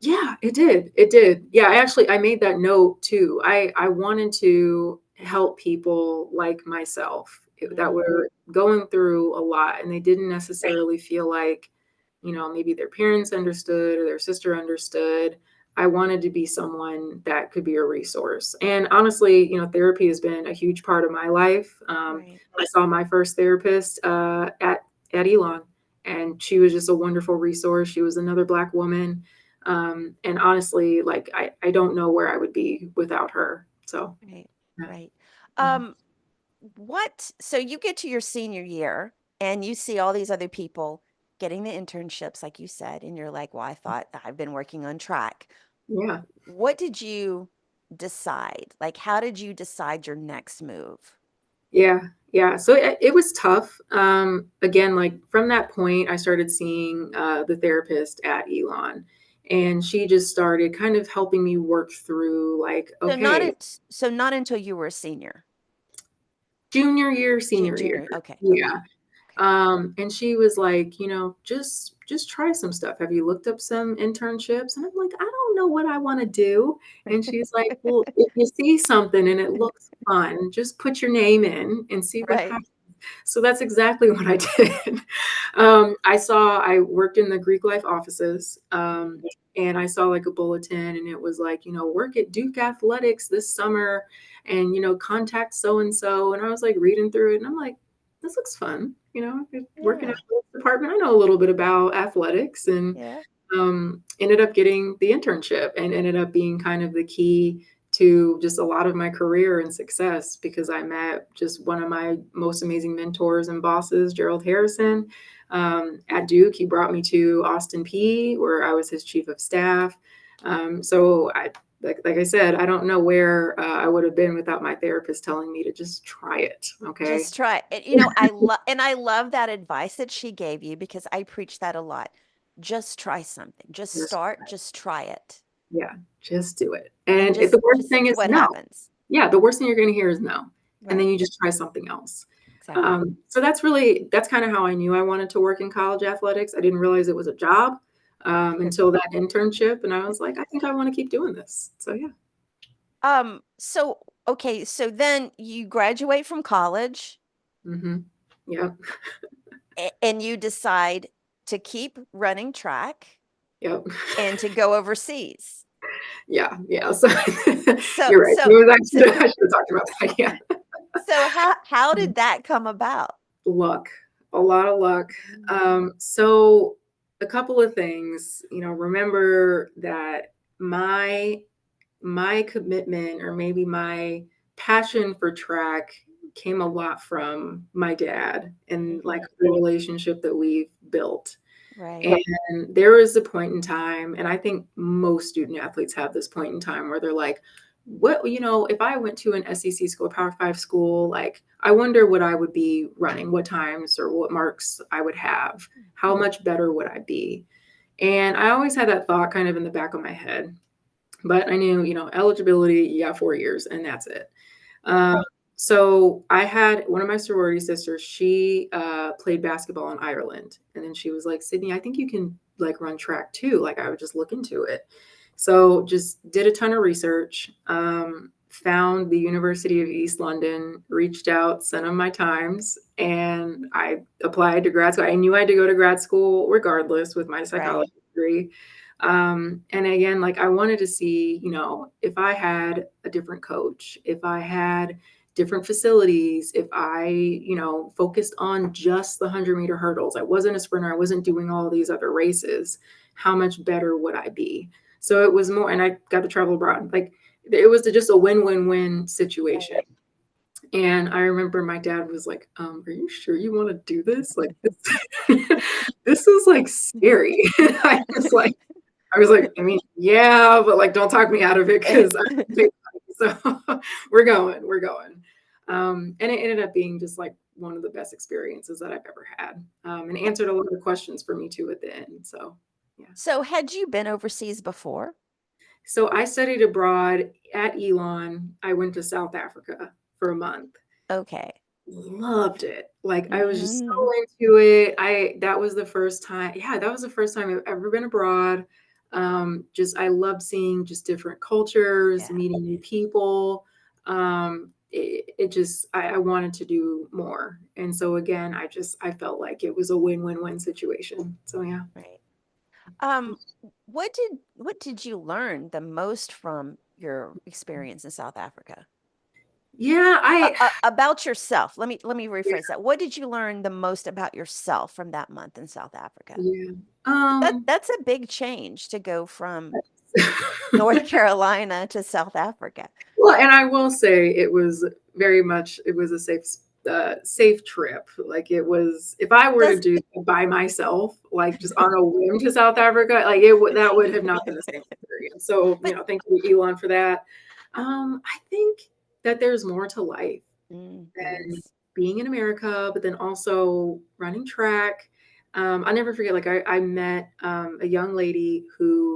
Yeah, it did. It did. Yeah, I made that note too. I wanted to help people like myself that Mm, were going through a lot and they didn't necessarily feel like, maybe their parents understood or their sister understood. I wanted to be someone that could be a resource. And honestly, therapy has been a huge part of my life. right. I saw my first therapist at Elon, and she was just a wonderful resource. She was another Black woman, and honestly, like I don't know where I would be without her. So Right. yeah. Right. Mhm. Um, what so you get to your senior year and you see all these other people getting the internships, like you said, and you're like, well, I thought I've been working on track. Yeah. What did you decide? Like, how did you decide your next move? Yeah. Yeah. So it was tough. Again, like from that point, I started seeing the therapist at Elon, and she just started kind of helping me work through like, okay, So not until you were a senior. junior year, senior year. Junior. Okay. Okay. Yeah. Okay. And she was like, just try some stuff. Have you looked up some internships? And I'm like, I don't know what I want to do. And she's like, well, if you see something and it looks fun, just put your name in and see what Right. happens. So that's exactly what I did. I worked in the Greek life offices, Mm, and I saw like a bulletin and it was like, work at Duke Athletics this summer and, contact so and so. And I was like reading through it and I'm like, this looks fun. Working at yeah. the department. I know a little bit about athletics and Yeah. ended up getting the internship and ended up being kind of the key to just a lot of my career and success because I met just one of my most amazing mentors and bosses, Gerald Harrison. At Duke, he brought me to Austin Peay, where I was his chief of staff. So like I said, I don't know where I would have been without my therapist telling me to just try it. Okay. Just try it. I love that advice that she gave you because I preach that a lot. Just try something. Just Just, start, just try it. yeah, just do it. And And the worst just thing see is what no. happens. Yeah, the worst thing you're going to hear is no. And then Right. you just try something else. Exactly. So that's kind of how I knew I wanted to work in college athletics. I didn't realize it was a job until that internship. And I was like, I think I want to keep doing this. So yeah. So okay, so then you graduate from college Hmm. Yep. and you decide to keep running track Yep. and to go overseas. Yeah. Yeah. So So you're right. so It was so actually, I should have talked about that. Yeah. so how did that come about? Luck, a lot of luck. Mm. So a couple of things, remember that my commitment or maybe my passion for track came a lot from my dad and like Mhm. the relationship that we've built. Right. And there was a point in time, and I think most student athletes have this point in time where they're like, if I went to an SEC school, Power Five school, like, I wonder what I would be running, what times or what marks I would have, how much better would I be? And I always had that thought kind of in the back of my head. But I knew, eligibility, you got 4 years and that's it. Right. So I had one of my sorority sisters, she played basketball in Ireland. And then she was like, Sydney, I think you can like run track too. Like I would just look into it. So just did a ton of research, found the University of East London, reached out, sent them my times, and I applied to grad school. I knew I had to go to grad school regardless with my Right. psychology degree. And again, like I wanted to see, if I had a different coach, if I had different facilities, if I, focused on just the 100-meter hurdles, I wasn't a sprinter, I wasn't doing all these other races, how much better would I be? So it was more, and I got to travel abroad. Like it was just a win-win-win situation. And I remember my dad was like, are you sure you want to do this? Like this, this is like scary. I was like, I mean, yeah, but like, don't talk me out of it because so we're going. And it ended up being just like one of the best experiences that I've ever had, and answered a lot of questions for me too at the end. So yeah. So had you been overseas before? So I studied abroad at Elon. I went to South Africa for a month. Okay. Loved it. Like I was just Mm. so into it. That was the first time. Yeah, that was the first time I've ever been abroad. Just I love seeing just different cultures, Yeah. meeting new people. It just I wanted to do more. And so again, I felt like it was a win-win-win situation. So yeah. Right. What did you learn the most from your experience in South Africa? Yeah, About yourself. Let me rephrase that. What did you learn the most about yourself from that month in South Africa? yeah. That's a big change to go from North Carolina to South Africa. Well, and I will say it was it was a safe trip. Like it was, if I were to Does do it by myself, like just on a whim to South Africa, like that would have not been the same experience. So, but thank you, Elon, for that. I think that there's more to life there than is. being in America, but then also running track. I'll never forget, like, I met a young lady who,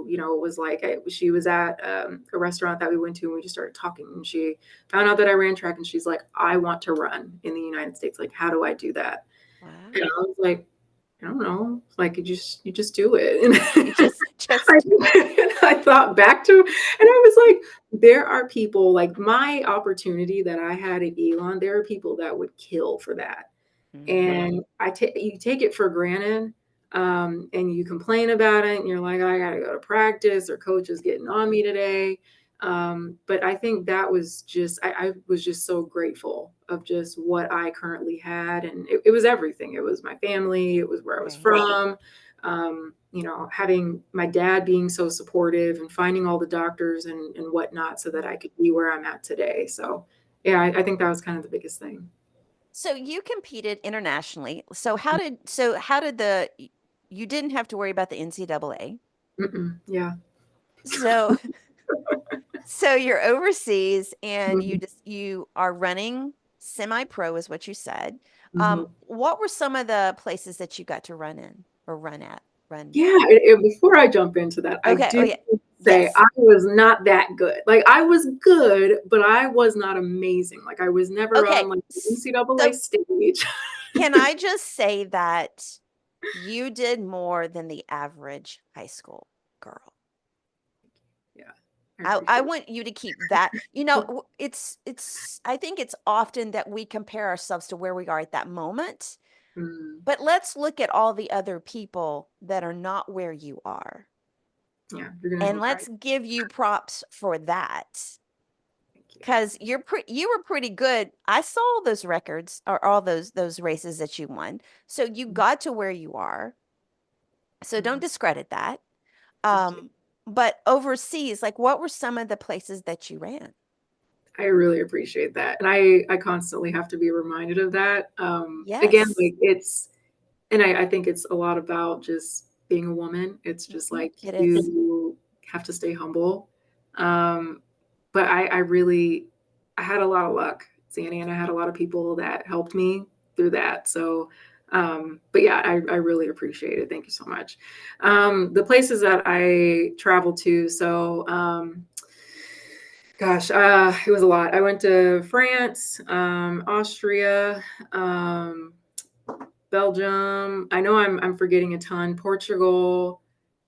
was like, she was at a restaurant that we went to and we just started talking. And she found out that I ran track and she's like, I want to run in the United States. Like, how do I do that? And Wow. I was like, I don't know. Like you just do it. You And just I thought back to, and I was like, there are people like my opportunity that I had at Elon. There are people that would kill for that, Mhm. and you take it for granted, and you complain about it, and you're like, I got to go to practice, or coach is getting on me today. But I think that was just I was just so grateful of just what I currently had, and it was everything. It was my family, it was where I was Right. from, Having my dad being so supportive and finding all the doctors and whatnot so that I could be where I'm at today. So yeah, I think that was kind of the biggest thing. So you competed internationally. How did you didn't have to worry about the NCAA. Mm-mm, yeah. So so you're overseas and Mhm, you are running semi-pro is what you said. mhm. What were some of the places that you got to run in or run at? Run. Yeah, before I jump into that, I Okay. Oh do yeah. say Yes. I was not that good. Like I was good, but I was not amazing. Like I was never on Okay. like the NCAA So stage. can I just say that you did more than the average high school girl? Yeah, I I appreciate want you to keep that. It's I think it's often that we compare ourselves to where we are at that moment, it. Mm, but let's look at all the other people that are not where you are. yeah, you're gonna have And a bright. let's give you props for that. Thank you. Cuz you were pretty good. I saw those records or all those races that you won. So you got to where you are. So don't Mhm. discredit that. Thank you. Um but overseas, like what were some of the places that you ran? I really appreciate that, and I constantly have to be reminded of that. Again, Yes. like it's and I think it's a lot about just being a woman. It's just Mhm. like It is. you have to stay humble. Um, but I really I had a lot of luck, Sandy, and I had a lot of people that helped me through that. So but yeah, I really appreciate it. Thank you so much. The places that I traveled to, so gosh, it was a lot. I went to France, Austria, Belgium. I know I'm forgetting a ton. Portugal.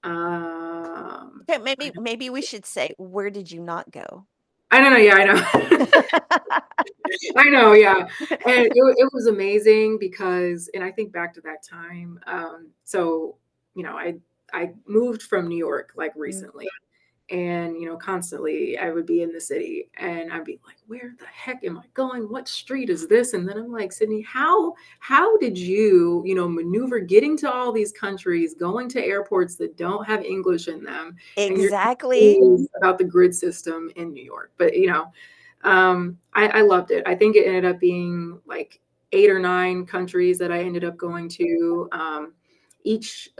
Okay, I maybe we should say, where did you not go? I don't know. Yeah, I know. I know. Yeah, and it was amazing because, and I think back to that time. So I moved from New York like Mm, recently, and constantly I would be in the city and I'd be like, where the heck am I going, what street is this? And then I'm like, Sydney, how did you maneuver getting to all these countries, going to airports that don't have English in them, and you're exactly. confused about the grid system in New York? But I loved it. I think it ended up being like 8 or 9 countries that I ended up going to. Each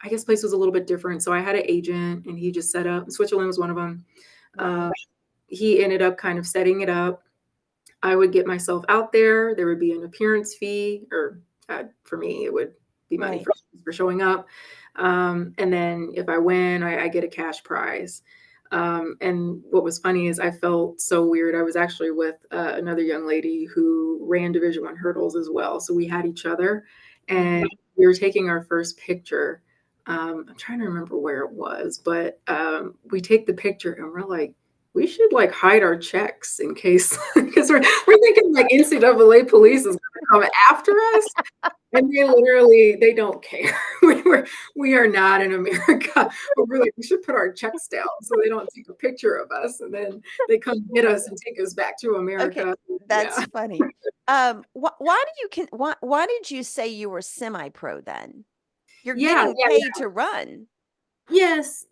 I guess place was a little bit different. So I had an agent and he just set up, Switzerland was one of them. Uh, Right, he ended up kind of setting it up. I would get myself out there. There would be an appearance fee, or for me, it would be money right. for showing up. And then if I win, I get a cash prize. And what was funny is I felt so weird. I was actually with another young lady who ran Division 1 hurdles as well. So we had each other, and Mhm. we were taking our first picture. I'm trying to remember where it was, but we take the picture and we're like, we should like hide our checks in case because we're thinking like NCAA police is going to come after us, and they don't care. We are not in America, but we're like we should put our checks down so they don't take a picture of us, and then they come get us and take us back to Okay, America. Yeah, that's funny. Why did you say you were semi-pro then? You're yeah, getting yeah. paid to run. Yes,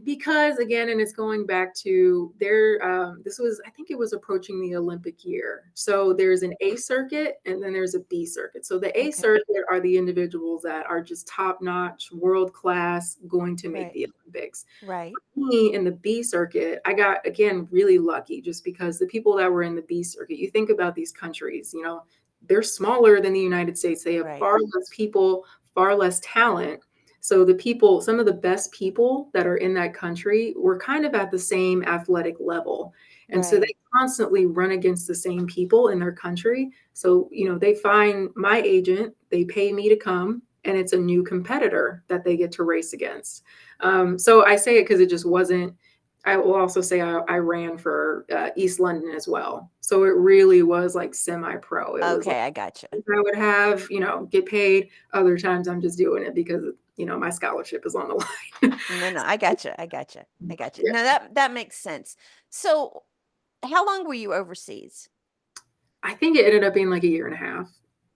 because again, and it's going back to there. This was, I think, it was approaching the Olympic year. So there's an A circuit, and then there's a B circuit. So the A Okay, circuit are the individuals that are just top notch, world class, going to make right, the Olympics. right, Me in the B circuit, I got again really lucky just because the people that were in the B circuit. You think about these countries, they're smaller than the United States. They have right, far less people, far less talent, so the people, some of the best people that are in that country were kind of at the same athletic level. And so right, they constantly run against the same people in their country. So, they find my agent, they pay me to come, and it's a new competitor that they get to race against. So I say it because it just wasn't. I will also say I ran for East London as well. So it really was like semi pro. It was like okay, I gotcha. I would have, get paid. Other times I'm just doing it because, my scholarship is on the line. No, no, I gotcha, I gotcha, I gotcha. Yeah. No, that makes sense. So, how long were you overseas? I think it ended up being like a year and a half.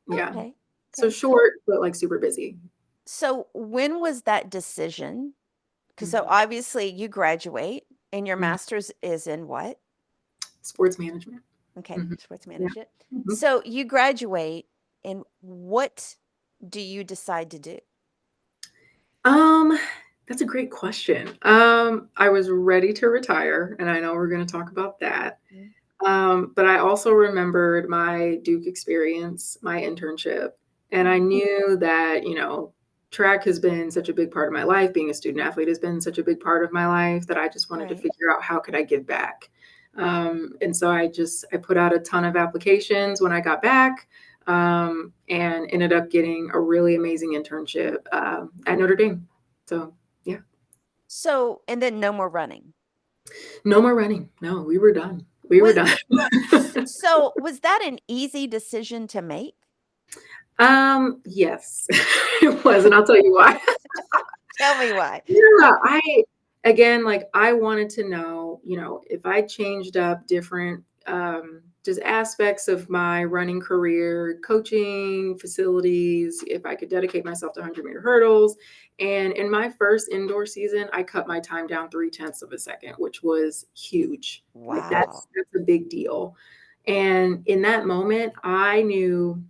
Yeah. Okay, So okay. short, but like super busy. So when was that decision? Because so Mhm. obviously you graduate and your Mhm. master's is in what? Sports management. Okay, Mhm. sports Yeah. management. Mhm. So you graduate, and what do you decide to do? Um, that's a great question. I was ready to retire, and I know we're gonna talk about that. Mm. But I also remembered my Duke experience, my internship, and I Mm. knew that, track has been such a big part of my life. Being a student athlete has been such a big part of my life that I just wanted to Right. figure out how could I give back. And so I put out a ton of applications when I got back, and ended up getting a really amazing internship at Notre Dame. So yeah, So, and then no more running. no more running. No, we were done. We were Was done. so was that an easy decision to make? Yes, it was, and I'll tell you why. Tell me why. Yeah, again, like, I wanted to know, if I changed up different, just aspects of my running career, coaching, facilities, if I could dedicate myself to 100-meter hurdles. And in my first indoor season, I cut my time down 0.3 of a second, which was huge. Like, Wow. that's a big deal. And in that moment, I knew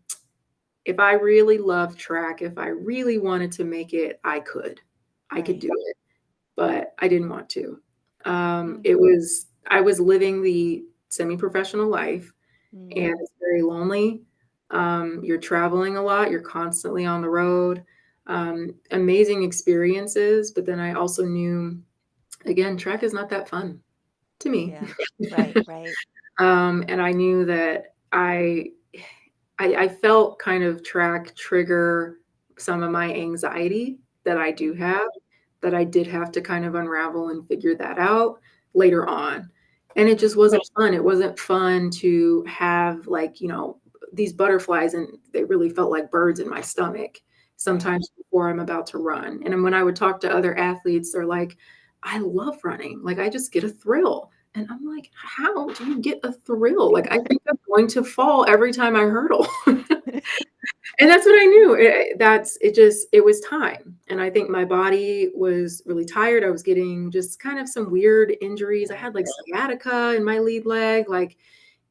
if I really loved track, if I really wanted to make it, I could. I could Right. do it, but I didn't want to. Mm. I was living the semi-professional life, and Mhm. it's very lonely. You're traveling a lot, you're constantly on the road. Amazing experiences, but then I also knew, again, track is not that fun to me. Yeah. Right, right. And I knew that I felt kind of track trigger some of my anxiety that I do Mhm. have, that I did have to kind of unravel and figure that out later on. And it just Mhm. wasn't fun. It wasn't fun to have, like, these butterflies, and they really felt like birds in my stomach Right. sometimes before I'm about to run. And then when I would talk to other athletes, they're like, I love running. Like, I just get a thrill. And I'm like, how do you get a thrill? Like, I think I'm going to fall every time I hurdle. And that's what I knew. It was time. And I think my body was really tired. I was getting just kind of some weird injuries. I Yeah. had like sciatica in my lead leg. Like,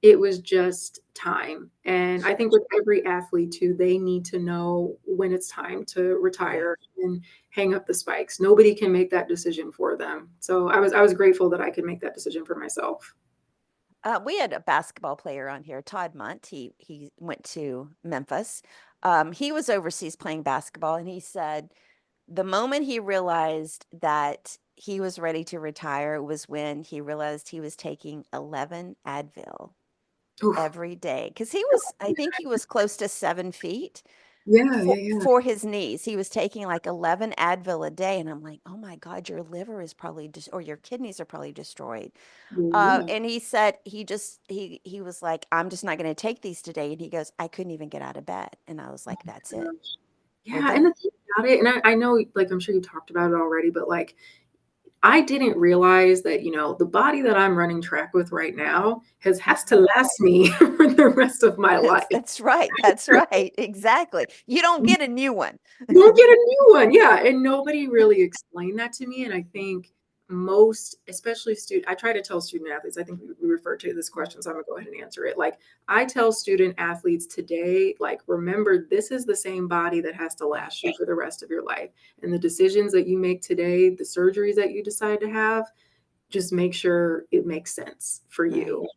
it was just time. And I think Sure. with every athlete too, they need to know when it's time to Right. retire and hang up the spikes. Nobody can make that decision for them. So I was grateful that I could make that decision for myself. We had a basketball player on here, Todd Munt. He went to Memphis. He was overseas playing basketball, and he said the moment he realized that he was ready to retire was when he realized he was taking 11 Advil Oof. every day because he was, I think he was close to 7 feet Yeah, yeah, yeah. for his knees. He was taking like 11 Advil a day, and I'm like, oh my God, your liver is probably just, or your kidneys are probably destroyed. Yeah. And he said he was like, I'm just not going to take these today. And he goes, I couldn't even get out of bed. And I was like, that's it. We're Yeah, and done. the thing about it, and I know, like, I'm sure you talked about it already, but, like, I didn't realize that, the body that I'm running track with right now has to Mhm. last me for the rest of my life. That's right. That's right. Exactly. You don't get a new one. Go get a new one, yeah, and nobody really explained that to me, and I think most, especially student I try to tell student athletes, I think we referred to this question, so I'm gonna go ahead and answer it. Like, I tell student athletes today, like, remember, this is the same body that has to last you for the rest of your life, and the decisions that you make today, the surgeries that you decide to have, just make sure it makes sense for Right. you.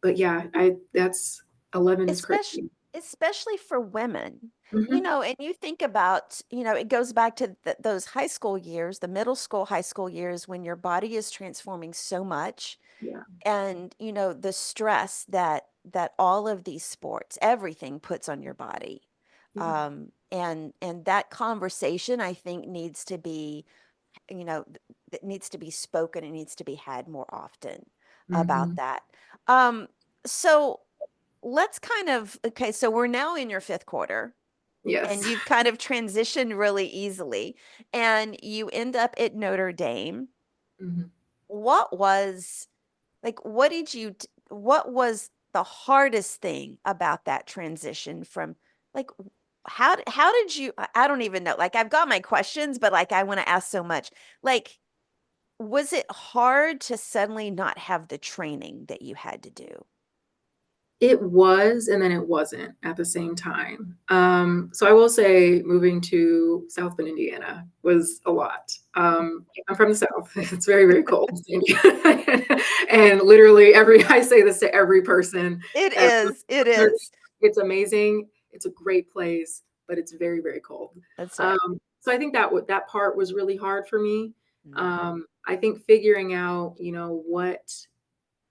But yeah, I that's 11 is Especially crazy. especially for women. Mhm. And you think about, it goes back to those high school years, the middle school, high school years when your body is transforming so much, Yeah. and the stress that all of these sports, everything puts on your body. Yeah. And that conversation, I think, needs to be, that needs to be spoken. It needs to be had more often about Mhm. that. Um, so let's kind of, okay, so we're now in your fifth quarter, and Yes. you've kind of transitioned really easily, and you end up at Notre Dame. Mhm. What was like, what was the hardest thing about that transition from, like, how did you I don't even know. Like I've got my questions, but like I want to ask so much. Like was it hard to suddenly not have the training that you had to do? It was, and then it wasn't at the same time. So I will say moving to South Bend, Indiana was a lot. I'm from the South. It's very, very cold. And literally I say this to every person It ever. is. It is. It's amazing. It's a great place, but it's very, very cold. That's right. So I think that part was really hard for me. Mm, I think figuring out, what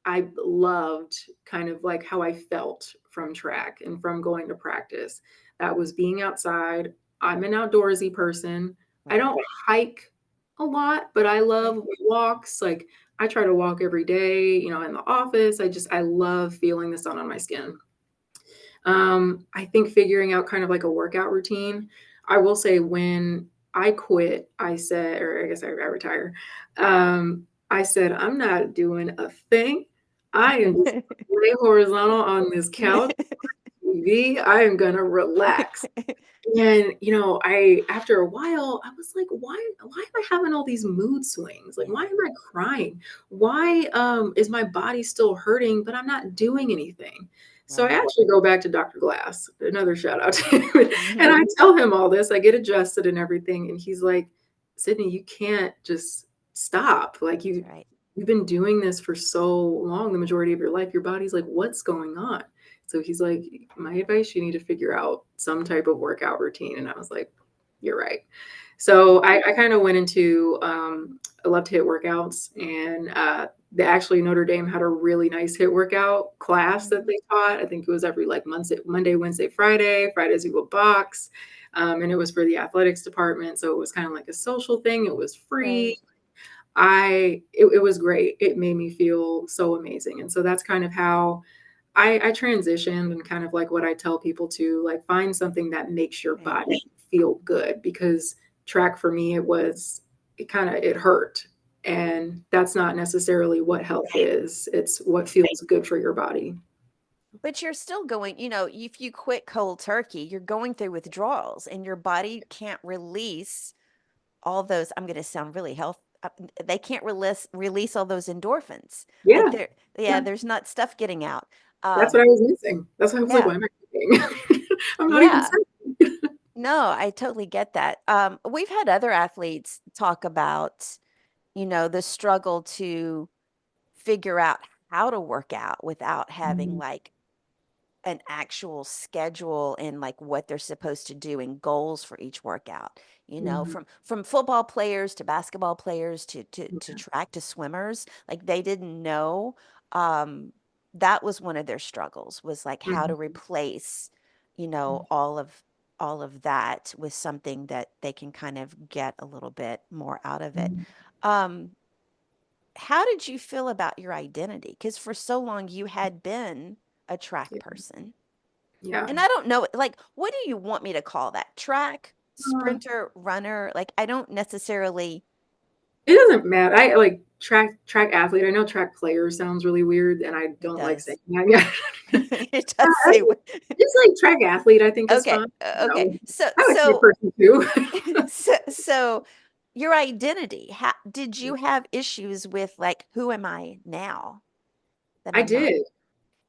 I loved, kind of like how I felt from track and from going to practice. That was being outside. I'm an outdoorsy person. I right. don't hike a lot, but I Right. love walks. Like I try to walk every day, in the office. I love feeling the sun on my skin. I think figuring out kind of like a workout routine. I will say when I quit, I said, or I guess I retire. I said, I'm not doing a thing. I am just gonna lay horizontal on this couch, TV. I am gonna relax. And, I after a while, I was like, why am I having all these mood swings? Like, why Yeah. am I crying? Why is my body still hurting, but I'm not doing anything? So I Right. actually go back to Dr. Glass, another shout out to him. And Mhm. I tell him all this. I get adjusted and everything. And he's like, Sydney, you can't just stop. Like That's right. you've been doing this for so long, the majority of your life. Your body's like, what's going on? So he's like, my advice, you need to figure out some type of workout routine. And I was like, you're right. So I kind of went into, I love to hit workouts. And actually Notre Dame had a really nice hit workout class that Mhm. they taught. I think it was every like Monday, Wednesday, Friday. Fridays we would box. And it was for the athletics department. So it was kind of like a social thing. It was free. Right. It was great. It made me feel so amazing. And so that's kind of how I transitioned, and kind of like what I tell people to like find something that makes your Right. body feel good, because track for me, it hurt. And that's not necessarily what health is. It's what feels good for your body. But you're still going, if you quit cold turkey, you're going through withdrawals and your body can't release all those. I'm going to sound really health. They can't release all those endorphins. Like Yeah. yeah, Yeah. there's not stuff getting out. That's what I was missing. That's why I was like, Yeah, why am I cooking? I'm not even yeah. saying. No, I totally get that. We've had other athletes talk about, the struggle to figure out how to work out without having Mhm, like an actual schedule and like what they're supposed to do and goals for each workout. mhm, From football players to basketball players to yeah, track to swimmers, like they didn't know. Um, that was one of their struggles was like how to mhm, replace, mhm, all of that with something that they can kind of get a little bit more out of it. mhm. Um, how did you feel about your identity? Because for so long you had been a track Yeah. person. Yeah. And I don't know, like, what do you want me to call that? Track, Uh, sprinter, runner? Like, I don't necessarily. It doesn't matter. I like track athlete. I know track player sounds really weird, and I It don't like saying does. that. Yeah. It does say what. Just like track athlete, I think is Okay. fine. Okay. So, I like that so, person too. so your identity, did you have issues with like, who am I now that I I'm not? did.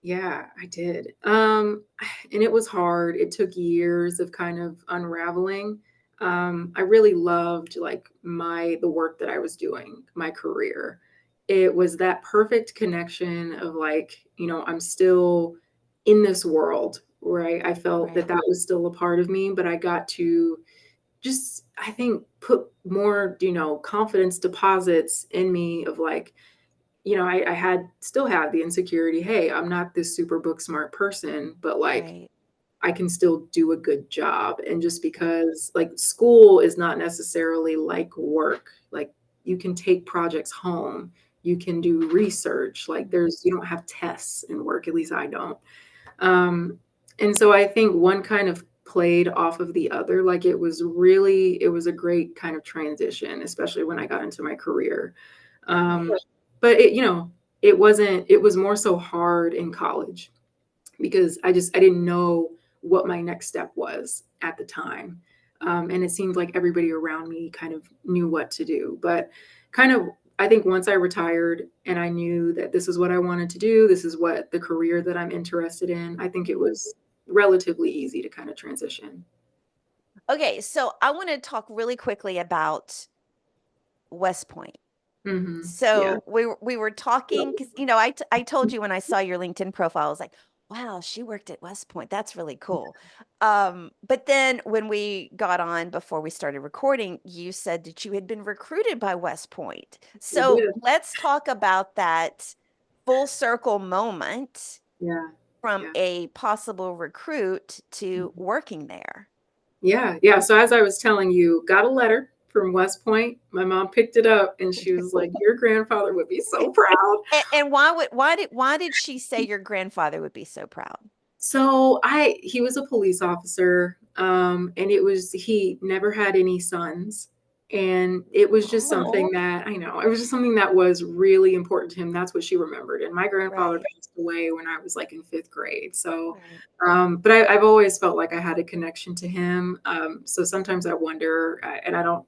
Yeah, I did. And it was hard. It took years of kind of unraveling. I really loved like the work that I was doing, my career. It was that perfect connection of like, I'm still in this world where I felt that Right. that was still a part of me, but I got to just, I think, put more, confidence deposits in me of like, I still have the insecurity. Hey, I'm not this super book smart person, but like Right. I can still do a good job. And just because like school is not necessarily like work, like you can take projects home, you can do research, like Mhm. you don't have tests in work, at least I don't. Um, and so I think one kind of played off of the other. Like it was a great kind of transition, especially when I got into my career. Right. But it wasn't, it was more so hard in college because I didn't know what my next step was. at the time. And it seemed like everybody around me kind of knew what to do. But kind of, I think once I retired and I knew that this is what I wanted to do, this is what the career that I'm interested in, I think it Mhm. was relatively easy to kind of transition. Okay, so I want to talk really quickly about West Point. Yeah. So we were talking because I told you when I saw your LinkedIn profile, I was like, wow, she worked at West Point. That's really cool. But then when we got on before we started recording, you said that you had been recruited by West Point. I So did. let's talk about that full circle moment Yeah. from Yeah. a possible recruit to working there. Yeah, yeah. So as I was telling you, got a letter from West Point. My mom picked it up and she was like, "Your grandfather would be so proud." And why did she say your grandfather would be so proud? So he was a police officer, and it was he never had any sons, and it was just Oh, something that I know it was just something that was really important to him. That's what she remembered. And my grandfather right, passed away when I was like in fifth grade. So, right. but I've always felt like I had a connection to him. So sometimes I wonder, and I don't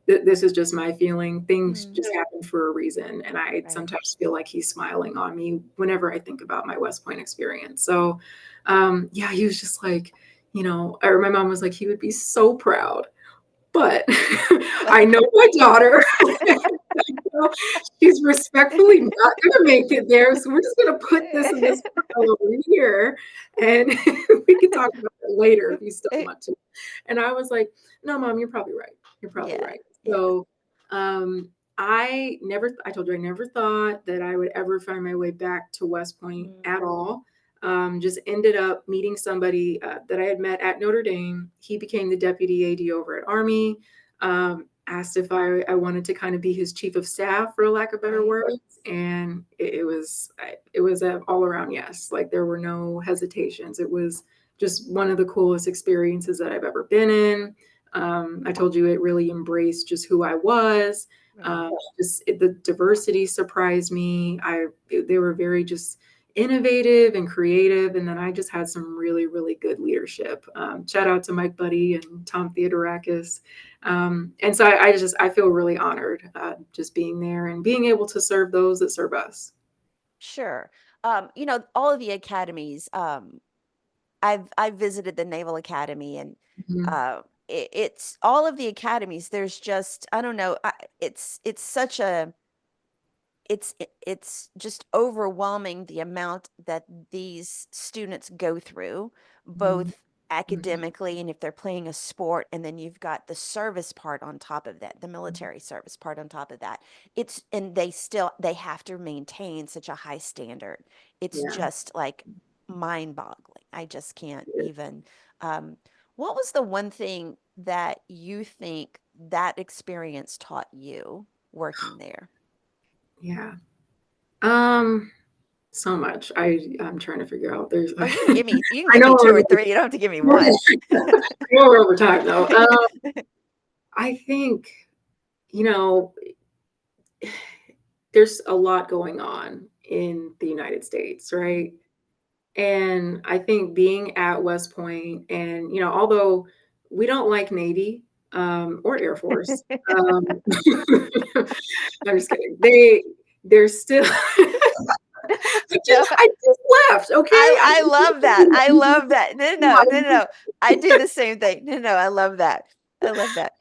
this is just my feeling. Things Mm, just happen for a reason. And I right. sometimes feel like he's smiling on me whenever I think about my West Point experience. So, yeah, he was just like, or my mom was like, he would be so proud. But I know my daughter. She's respectfully not going to make it there. So we're just going to put this in this pile over here. And we can talk about it later if you still want to. And I was like, no, mom, you're probably right. You're probably Yeah, right. yeah. So I told you I never thought that I would ever find my way back to West Point Mm, at all. Just ended up meeting somebody that I had met at Notre Dame. He became the deputy AD over at Army. Asked if I wanted to kind of be his chief of staff, for lack of better right. words, and it was an all around yes. Like there were no hesitations. It was just one of the coolest experiences that I've ever been in. I told you it really embraced just who I was. Right. The diversity surprised me. They were very just innovative and creative, and then I just had some really really good leadership. Shout out to Mike Buddy and Tom Theodorakis. And so I feel really honored just being there and being able to serve those that serve us. Sure. All of the academies, I've visited the Naval Academy and Mhm. it's all of the academies. There's just I don't know. It's such a it's just overwhelming the amount that these students go through, Mhm. both Mhm. academically and if they're playing a sport, and then you've got the service part on top of that, the Mhm. military service part on top of that. And they have to maintain such a high standard. It's Yeah. just like mind-boggling. I just can't Yeah. even. Um, what was the one thing that you think that experience taught you working there? Yeah. Um, so much. I'm trying to figure out. There's Oh, you can I give know me 2 we're or 3, you don't have to give me I 1. know we're over time though. I think, you know, there's a lot going on in the United States, right? And I think being at West Point and, although we don't like Navy, or Air Force, um, I'm just kidding. They're still No, I just left, okay? I I love that, I love that. No, no, no, no, just no. I do the same thing. No, no, I love that. I love that.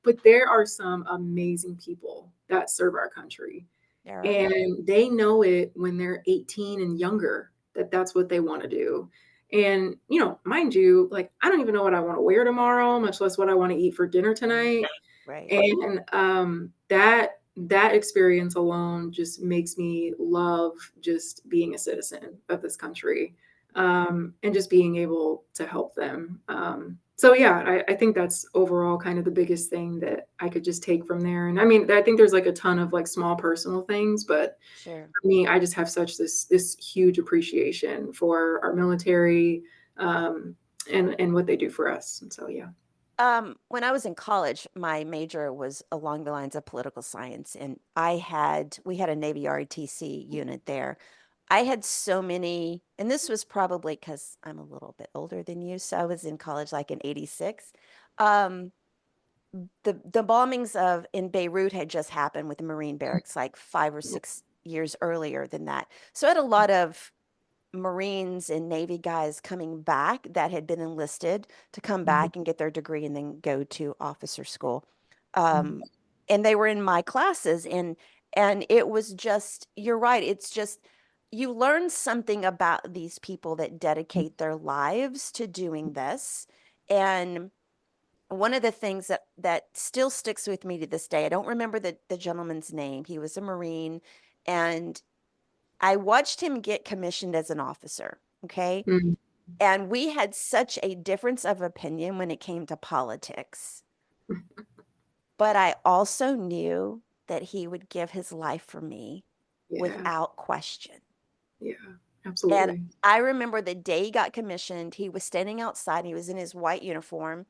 But there are some amazing people that serve our country, There are. and they know it when they're 18 and younger that that's what they want to do. And, mind you, like, I don't even know what I want to wear tomorrow, much less what I want to eat for dinner Right, tonight. right. And that experience alone just makes me love just being a citizen of this country, and just being able to help them. So yeah, I think that's overall kind of the biggest thing that I could just take from there. And I mean, I think there's like a ton of like small personal things, but Sure. for me, I just have such this huge appreciation for our military, and what they do for us. And so yeah. When I was in college, my major was along the lines of political science, and we had a Navy ROTC unit there. I had so many, and this was probably because I'm a little bit older than you, so I was in college like in 86. Um, the bombings of in Beirut had just happened with the Marine barracks like 5 or 6 years earlier than that. So I had a lot of Marines and Navy guys coming back that had been enlisted to come Mhm. back and get their degree and then go to officer school. Mhm. Um, and they were in my classes, and it was just, you're right, it's just you learn something about these people that dedicate their lives to doing this. And one of the things that still sticks with me to this day, I don't remember the gentleman's name. He was a Marine, and I watched him get commissioned as an officer. Okay. Mhm. And we had such a difference of opinion when it came to politics. But I also knew that he would give his life for me Yeah, without question. yeah, And absolutely. I remember the day he got commissioned, he was standing outside, he was in his white uniform,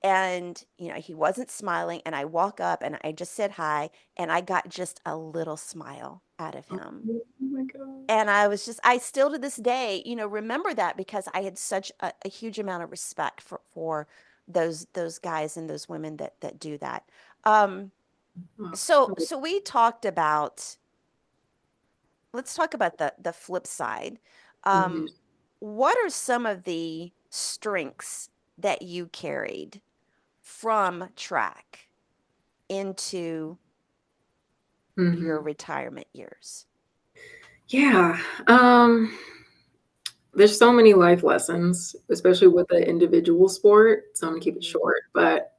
and he wasn't smiling, and I walk up and I just said hi, and I got just a little smile out of Oh, him. oh my gosh. And I still to this day, remember that because I had such a huge amount of respect for those guys and those women that do that. Um, Oh, so we talked about, let's talk about the flip side. mhm, Um, what are some of the strengths that you carried from track into your mhm. retirement years? Yeah, there's so many life lessons, especially with the individual sport, so I'm gonna keep it Mhm. short, but,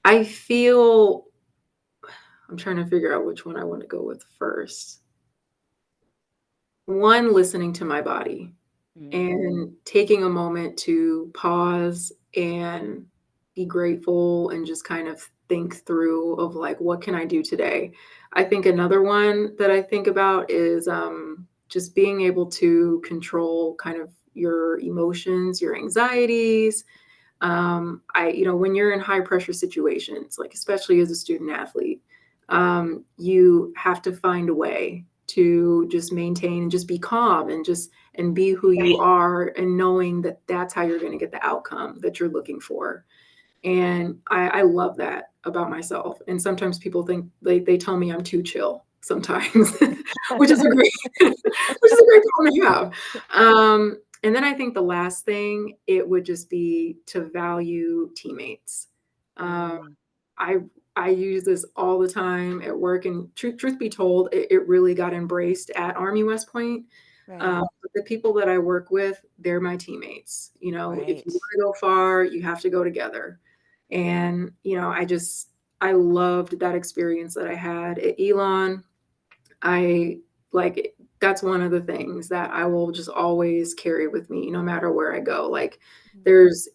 I feel I'm trying to figure out which one I wanna go with first. One, listening to my body Mm, and taking a moment to pause and be grateful and just kind of think through of like, what can I do today? I think another one that I think about is just being able to control kind of your emotions, your anxieties. When you're in high pressure situations, like especially as a student athlete, you have to find a way to just maintain and just be calm and just and be who you are and knowing that that's how you're going to get the outcome that you're looking for. And I love that about myself. And sometimes people think they tell me I'm too chill sometimes, which is a great which is a great problem to have. And then I think the last thing it would just be to value teammates. Um, mm, I I use this all the time at work, and truth be told, it really got embraced at Army West Point. right, But the people that I work with, they're my teammates. If you right. want to go far, you have to go together. And I loved that experience that I had at Elon. I like that's one of the things that I will just always carry with me no matter where I go. Like Mhm. there's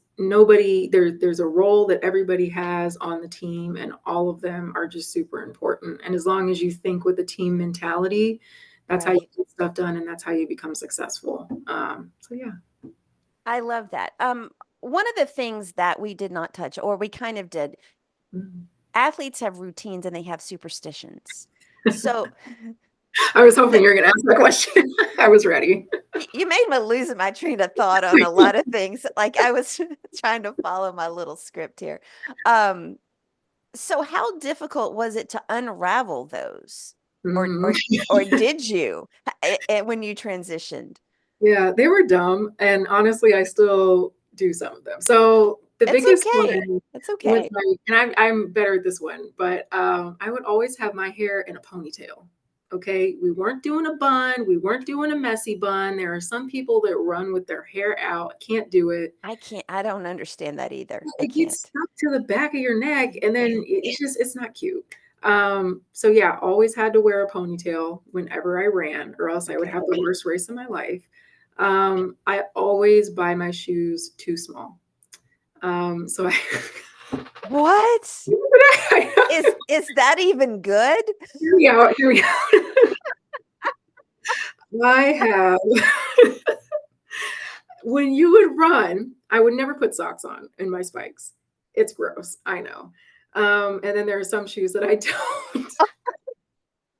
a role that everybody has on the team and all of them are just super important. And as long as you think with the team mentality, that's how you Right. get stuff done and that's how you become successful. So yeah. I love that. One of the things that we did not touch, or we kind of did, Mhm. athletes have routines and they have superstitions. So I was hoping the, you were gonna ask that question. I was ready. you made me lose my train of thought on a lot of things. Like I was trying to follow my little script here. Um, so how difficult was it to unravel those? Or Mhm. or or did you when you transitioned? Yeah, they were dumb, and honestly, I still do some of them. So, the It's biggest okay. one It's was, okay. like and I'm better at this one, but, I would always have my hair in a ponytail, okay? We weren't doing a bun, we weren't doing a messy bun. There are some people that run with their hair out, can't do it. I don't understand that either. I It gets can't. stuck to the back of your neck, and then it's not cute. So yeah, always had to wear a ponytail whenever I ran, or else I would Okay. have the worst race of my life. I always buy my shoes too small. So I What? I know. Is that even good? Hear me out, hear me out. I have when you would run, I would never put socks on in my spikes. It's gross, I know. And then there are some shoes that I don't.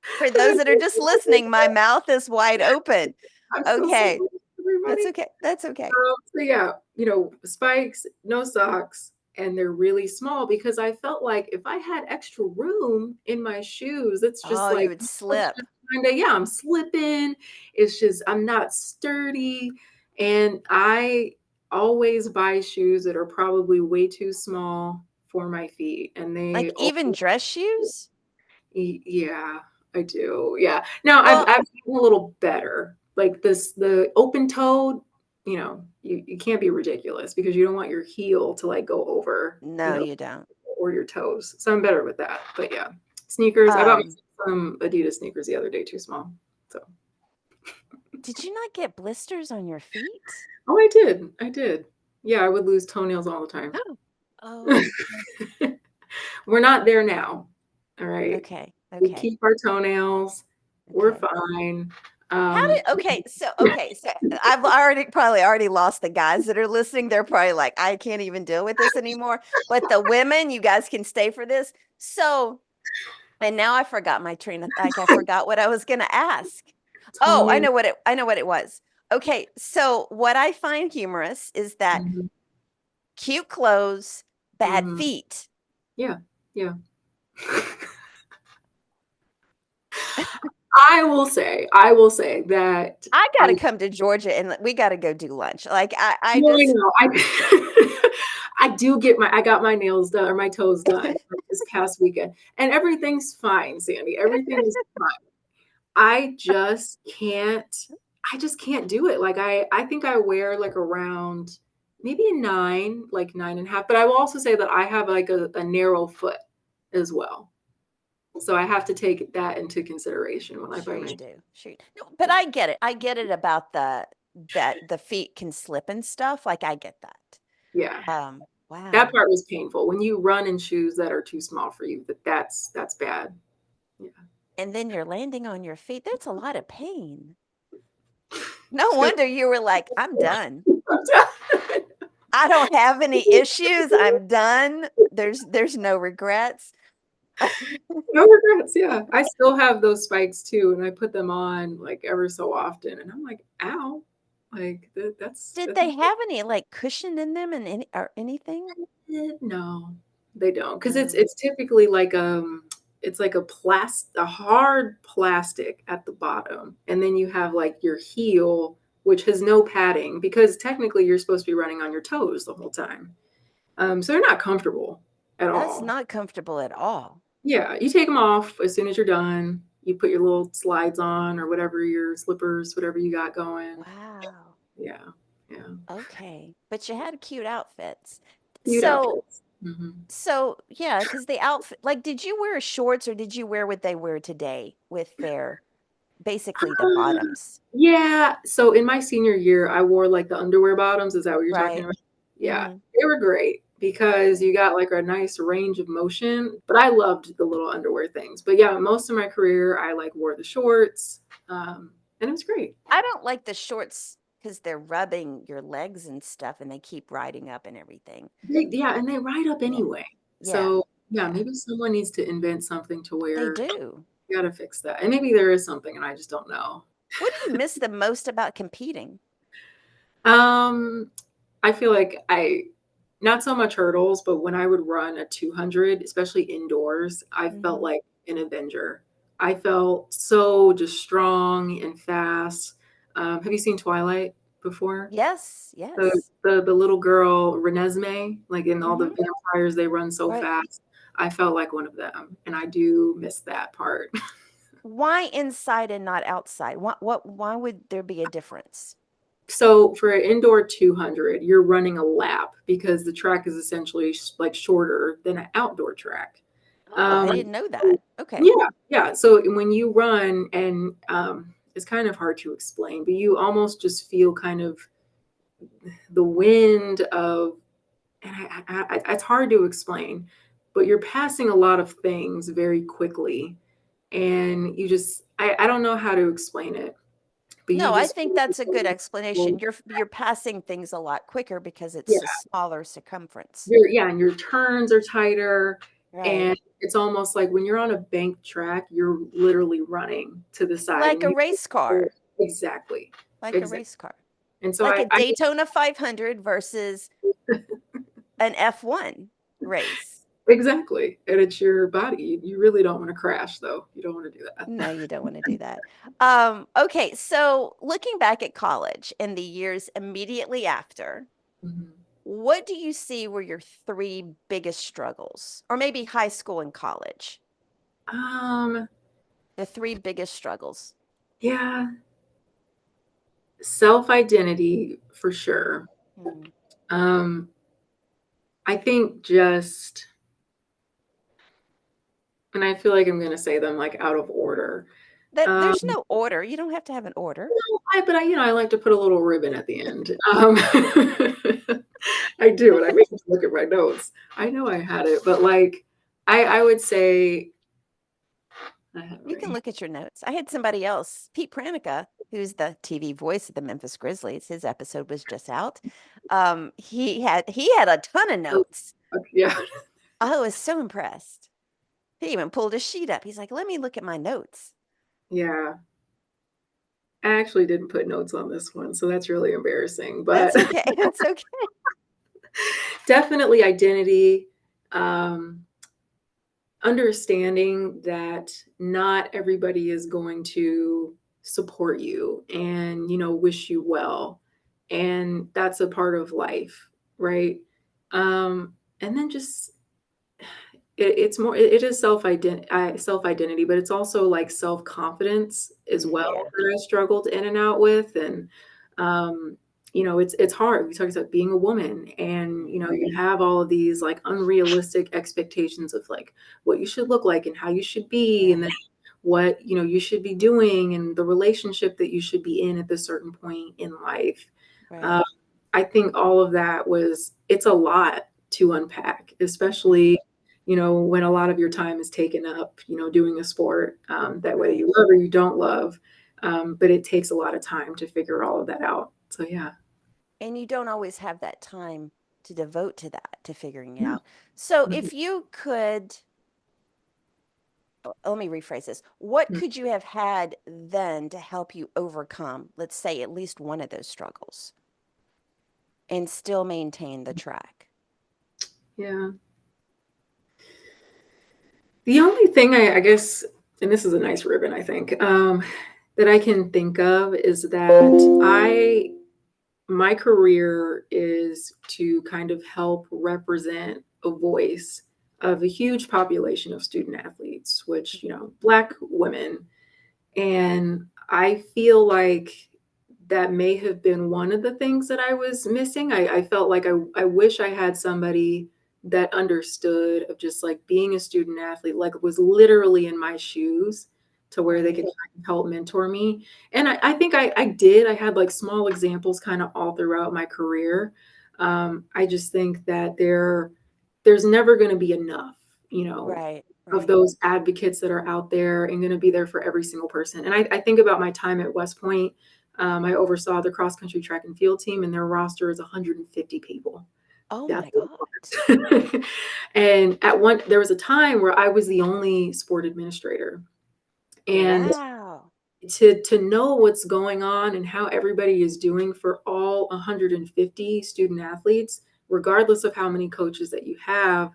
For And those that are just listening, my mouth is wide open. I'm so Okay. sorry, That's everybody. okay. That's okay. So yeah, spikes, no socks, and they're really small because I felt like if I had extra room in my shoes, it's just Oh, you like would slip. kinda, yeah, I'm slipping. It's just I'm not sturdy. And I always buy shoes that are probably way too small for my feet. And they Like even dress shoes? Yeah, I do. Yeah. Now I've Well, gotten a little better. Like the open toed, you can't be ridiculous because you don't want your heel to like go over, no, you don't. or your toes. So I'm better with that. But yeah, sneakers. I bought Um, myself some Adidas sneakers the other day, too small. So did you not get blisters on your feet? oh, I did. I did. Yeah, I would lose toenails all the time. Oh. Oh, We're not there now. All right. okay. We Okay. keep our toenails. We're Okay. fine. How Um, did okay, so I've already probably already lost the guys that are listening. They're probably like, I can't even deal with this anymore. But the women, you guys can stay for this. So, and now I forgot my train of like I forgot what I was gonna ask. Oh, toenail. I know what it was. Okay, so what I find humorous is that Mhm, cute clothes, bad mhm. feet. Yeah, yeah. I will say that I gotta I come to Georgia and we gotta go do lunch. Like I well, I just know, I got my nails done or my toes done, like, this past weekend, and everything's fine, Sandy, everything is fine. I just can't I just can't do it, like, I think I wear, like, around maybe a 9, like, 9.5, but I will also say that I have, like, a narrow foot as well, so I have to take that into consideration when I sure buy my you shoes. do. Sure. No, but I get it. I get it about the that the feet can slip and stuff. Like I get that. Yeah. That Wow. part was painful. When you run in shoes that are too small for you, that's bad. Yeah. And then you're landing on your feet. That's a lot of pain. No Feel wonder you were like, I'm done. I don't have any issues. I'm done. There's no regrets. No regrets, yeah. I still have those spikes too, and I put them on, like, ever so often, and I'm like, "Ow." Like, Did that's they have any like cushion in them and any or anything? no, they don't, not 'cause Oh, it's typically like, it's like a hard plastic at the bottom, and then you have, like, your heel, which has no padding because technically you're supposed to be running on your toes the whole time. So they're not comfortable at that's all. not comfortable at all. Yeah, you take them off as soon as you're done. You put your little slides on or whatever, your slippers, whatever you got going. Wow. Yeah, yeah. Okay. But you had cute outfits. Cute So outfits. Mhm. So, yeah, because the outfit like, did you wear shorts or did you wear what they wear today with their basically the Uh, bottoms, yeah, so in my senior year, I wore, like, the underwear bottoms, is that what you're talking right? about? Yeah, Mhm. they were great because you got, like, a nice range of motion, but I loved the little underwear things. But, yeah, most of my career, I, like, wore the shorts, and it was great. I don't like the shorts because 'cause they're rubbing your legs and stuff and they keep riding up and everything. Yeah, and they ride up Yeah. anyway. Yeah. So, yeah, Yeah. maybe someone needs to invent something to They where do. you gotta fix that, and maybe there is something and I just don't know. What do you miss the most about competing? Um, I feel like I not so much hurdles, but when I would run a 200, especially indoors, I felt Mhm. like an avenger. I felt so just strong and fast. Have you seen Twilight before? Yes, The yes. the little girl, Renesmee, like, in all the Mhm. vampires, they run so Right. fast. I felt like one of them, and I do miss that part. Why inside and not outside? Why would there be a difference? So, for an indoor 200, you're running a lap because the track is essentially like, shorter than an outdoor track. Oh, I Um, didn't know so that. Okay. yeah, yeah, so when you run and, it's kind of hard to explain, but you almost just feel kind of the wind of and it's hard to explain, but you're passing a lot of things very quickly, and I don't know how to explain it, but you No, I just think that's a good explanation. You're passing things a lot quicker because yeah, it's a smaller circumference. yeah, and your turns are tighter, Right. And it's almost like when you're on a bank track, you're literally running to the side Like and a you race car. exactly. Like a Exactly. race car. And so Like a I Daytona 500 versus an F1 race. exactly. And it's your body. You really don't want to crash though. You don't want to do that. No, you don't wanna do that. Okay, so looking back at college and the years immediately after, Mhm. what do you see were your 3 biggest struggles? Or maybe high school and college, Um, the 3 biggest struggles. yeah, self-identity for sure. Mm. Um, I think just and I feel like I'm gonna say them like out of order. That Um, there's no order, you don't have to have an order. well, but I like to put a little ribbon at the end. I do, and I make me look at my notes. I know I had it, but like I would say I have it You right can here. look at your notes. I had somebody else, Pete Pranica, who's the TV voice of the Memphis Grizzlies, his episode was just out. He had a ton of notes. Yeah, I was so impressed. He even pulled his sheet up. He's like, "Let me look at my notes." yeah. I actually didn't put notes on this one, so that's really embarrassing. But That's okay. That's okay. definitely identity. Um, Understanding that not everybody is going to support you and wish you well, and that's a part of life, right? And then just it's more it is self identity, but it's also like self confidence as well Yeah, that I struggled in and out with. And it's hard. We talked about being a woman, and mhm, you have all of these like unrealistic expectations of like what you should look like and how you should be, and then right, what you should be doing, and the relationship that you should be in at this certain point in life. right, um, I think all of that it's a lot to unpack, mhm, especially when a lot of your time is taken up doing a sport that whether right. you love or you don't love. But it takes a lot of time to figure all of that out. So yeah. And you don't always have that time to devote to that, to figuring it Yeah. out. So Mhm. if you could let me rephrase this. What Mhm. could you have had then to help you overcome, let's say, at least one of those struggles and still maintain the track? Yeah. The only thing I guess, and this is a nice ribbon, I think, that I can think of is that my career is to kind of help represent a voice of a huge population of student athletes, which, Black women. And I feel like that may have been one of the things that I was missing. I felt like I wish I had somebody that understood of just like being a student athlete, like was literally in my shoes to where they Right, could kind of help mentor me. And I think I did. I had like small examples kind of all throughout my career. I just think that there's never going to be enough, you know, right, of right. those advocates that are out there and going to be there for every single person. And I think about my time at West Point. I oversaw the cross country track and field team, and their roster is 150 people. Oh That's my God. a lot. And there was a time where I was the only sport administrator, and Wow. to know what's going on and how everybody is doing for all 150 student athletes, regardless of how many coaches that you have,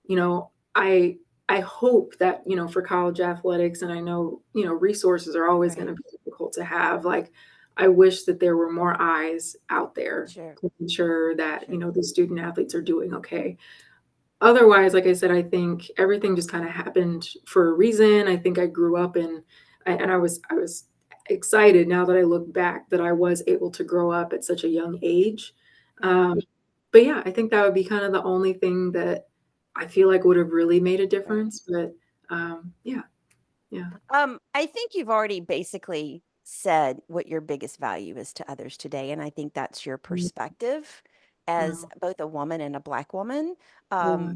you know, I hope that, for college athletics, and I know, resources are always going Right. to be difficult to have. Like, I wish that there were more eyes out there Sure. to ensure that, Sure. the student athletes are doing okay. Otherwise, like I said, I think everything just kind of happened for a reason. I think I grew up and I was excited now that I look back that I was able to grow up at such a young age. Mhm. Um, but yeah, I think that would be kind of the only thing that I feel like would have really made a Right. difference. But yeah, yeah. I think you've already basically said what your biggest value is to others today, and I think that's your Mm, perspective yeah, as both a woman and a Black woman, yeah.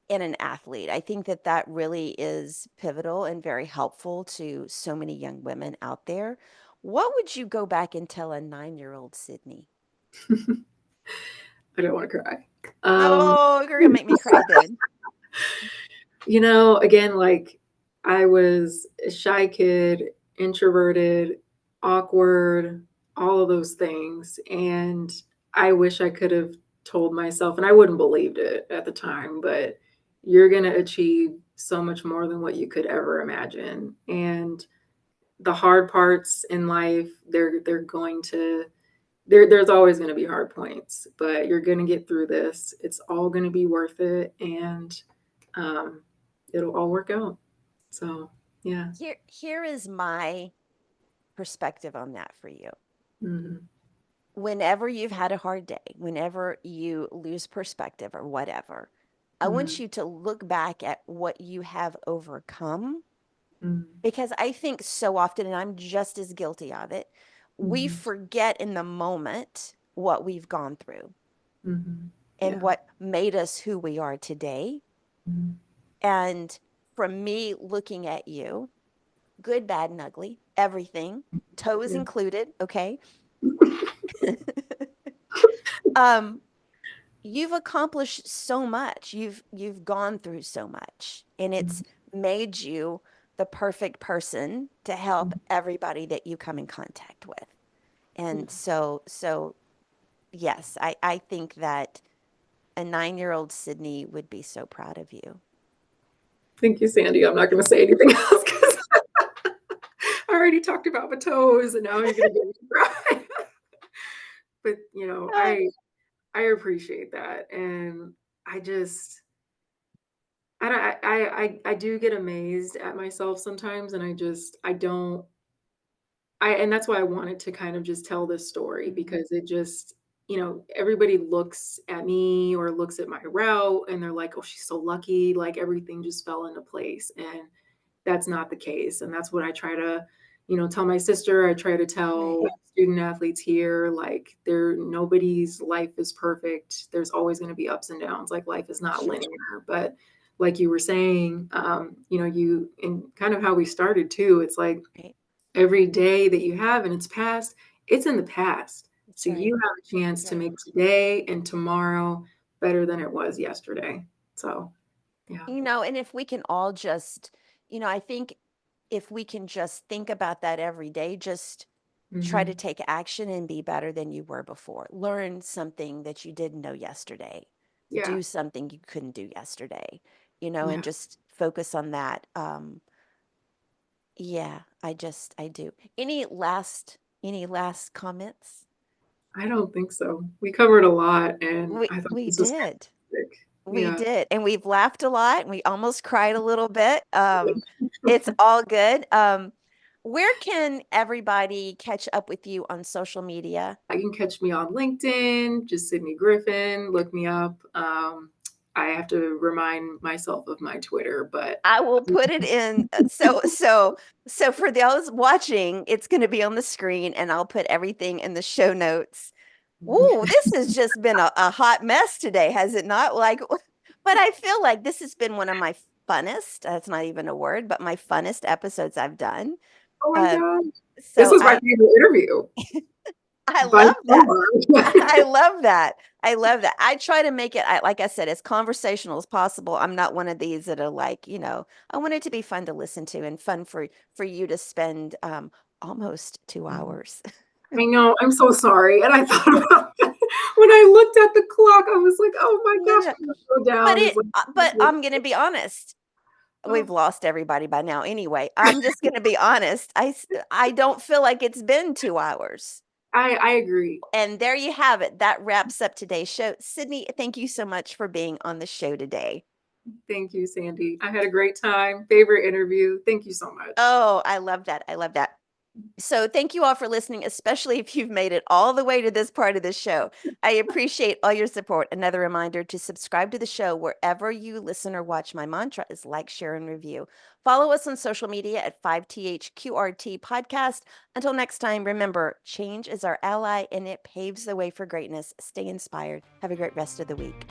and an athlete. I think that that really is pivotal and very helpful to so many young women out there. What would you go back and tell a 9-year-old Sydney? I don't want to cry. Um, Oh, you're gonna make me cry then. Again, like I was a shy kid, introverted, awkward, all of those things. And I wish I could have told myself, and I wouldn't believed it at the time, but you're going to achieve so much more than what you could ever imagine. And the hard parts in life, they're going to there's always going to be hard points, but you're going to get through this. It's all going to be worth it, and um, it'll all work out. So, yeah. Here is my perspective on that for you. Hmm. Whenever you've had a hard day, whenever you lose perspective or whatever, I Hmm. want you to look back at what you have overcome, Hmm. because I think so often, and I'm just as guilty of it, we Hmm. forget in the moment what we've gone through Hmm. and Yeah. what made us who we are today. Hmm. And from me looking at you, good, bad, and ugly, everything, toes Yeah. included, okay? um, you've accomplished so much. You've gone through so much, and it's made you the perfect person to help everybody that you come in contact with. Yeah. And so yes, I think that a 9-year-old Sydney would be so proud of you. Thank you, Sandy. I'm not going to say anything else because I already talked about my toes, and now you're going to get me to cry. But Ah, I appreciate that, and I just I do get amazed at myself sometimes, and I don't and that's why I wanted to kind of just tell this story mhm. because it just everybody looks at me or looks at my route and they're like, "Oh, she's so lucky, like everything just fell into place." And that's not the case. And that's what I try to, tell my sister. I try to tell Right, student athletes here, like nobody's life is perfect. There's always going to be ups and downs. Like life is not sure, linear. But like you were saying, you and kind of how we started too, it's like right. every day that you have and it's past, it's in the past. That's So right. you have a chance to Right. make today and tomorrow better than it was yesterday. So, yeah. And if we can all just, I think if we can just think about that every day, just try to Hmm. take action and be better than you were before. Learn something that you didn't know yesterday. Yeah. Do something you couldn't do yesterday, and Yeah. just focus on that. Yeah, I do. Any last comments? I don't think so. We covered a lot, and We I thought we this was did. fantastic. We Yeah. did, and we've laughed a lot, and we almost cried a little bit. It's all good. Where can everybody catch up with you on social media? You can catch me on LinkedIn, just Sydney Griffin. Look me up. I have to remind myself of my Twitter, but I will put it in. So for those watching, it's going to be on the screen, and I'll put everything in the show notes. Ooh, this has just been a hot mess today, has it not? Like, but I feel like this has been one of my funnest. That's not even a word, but my funnest episodes I've done. oh my Uh, God, this so was my I favorite interview I by love that. far. I love that. I love that. I try to make it, like I said, as conversational as possible. I'm not one of these that are like, I want it to be fun to listen to and fun for you to spend almost 2 hours. I know. I'm so sorry. And I thought about that when I looked at the clock. I was like, "Oh my No, gosh!" no. I'm gonna go down. It's But like, I'm gonna be honest. We've oh, lost everybody by now anyway. I'm just gonna be honest. I don't feel like it's been 2 hours. I agree. And there you have it. That wraps up today's show. Sydney, thank you so much for being on the show today. Thank you, Sandy. I had a great time. Favorite interview. Thank you so much. Oh, I love that. I love that. So, thank you all for listening, especially if you've made it all the way to this part of the show. I appreciate all your support. Another reminder to subscribe to the show wherever you listen or watch. My mantra is like, share, and review. Follow us on social media at 5THQRT Podcast. Until next time, remember, change is our ally and it paves the way for greatness. Stay inspired. Have a great rest of the week.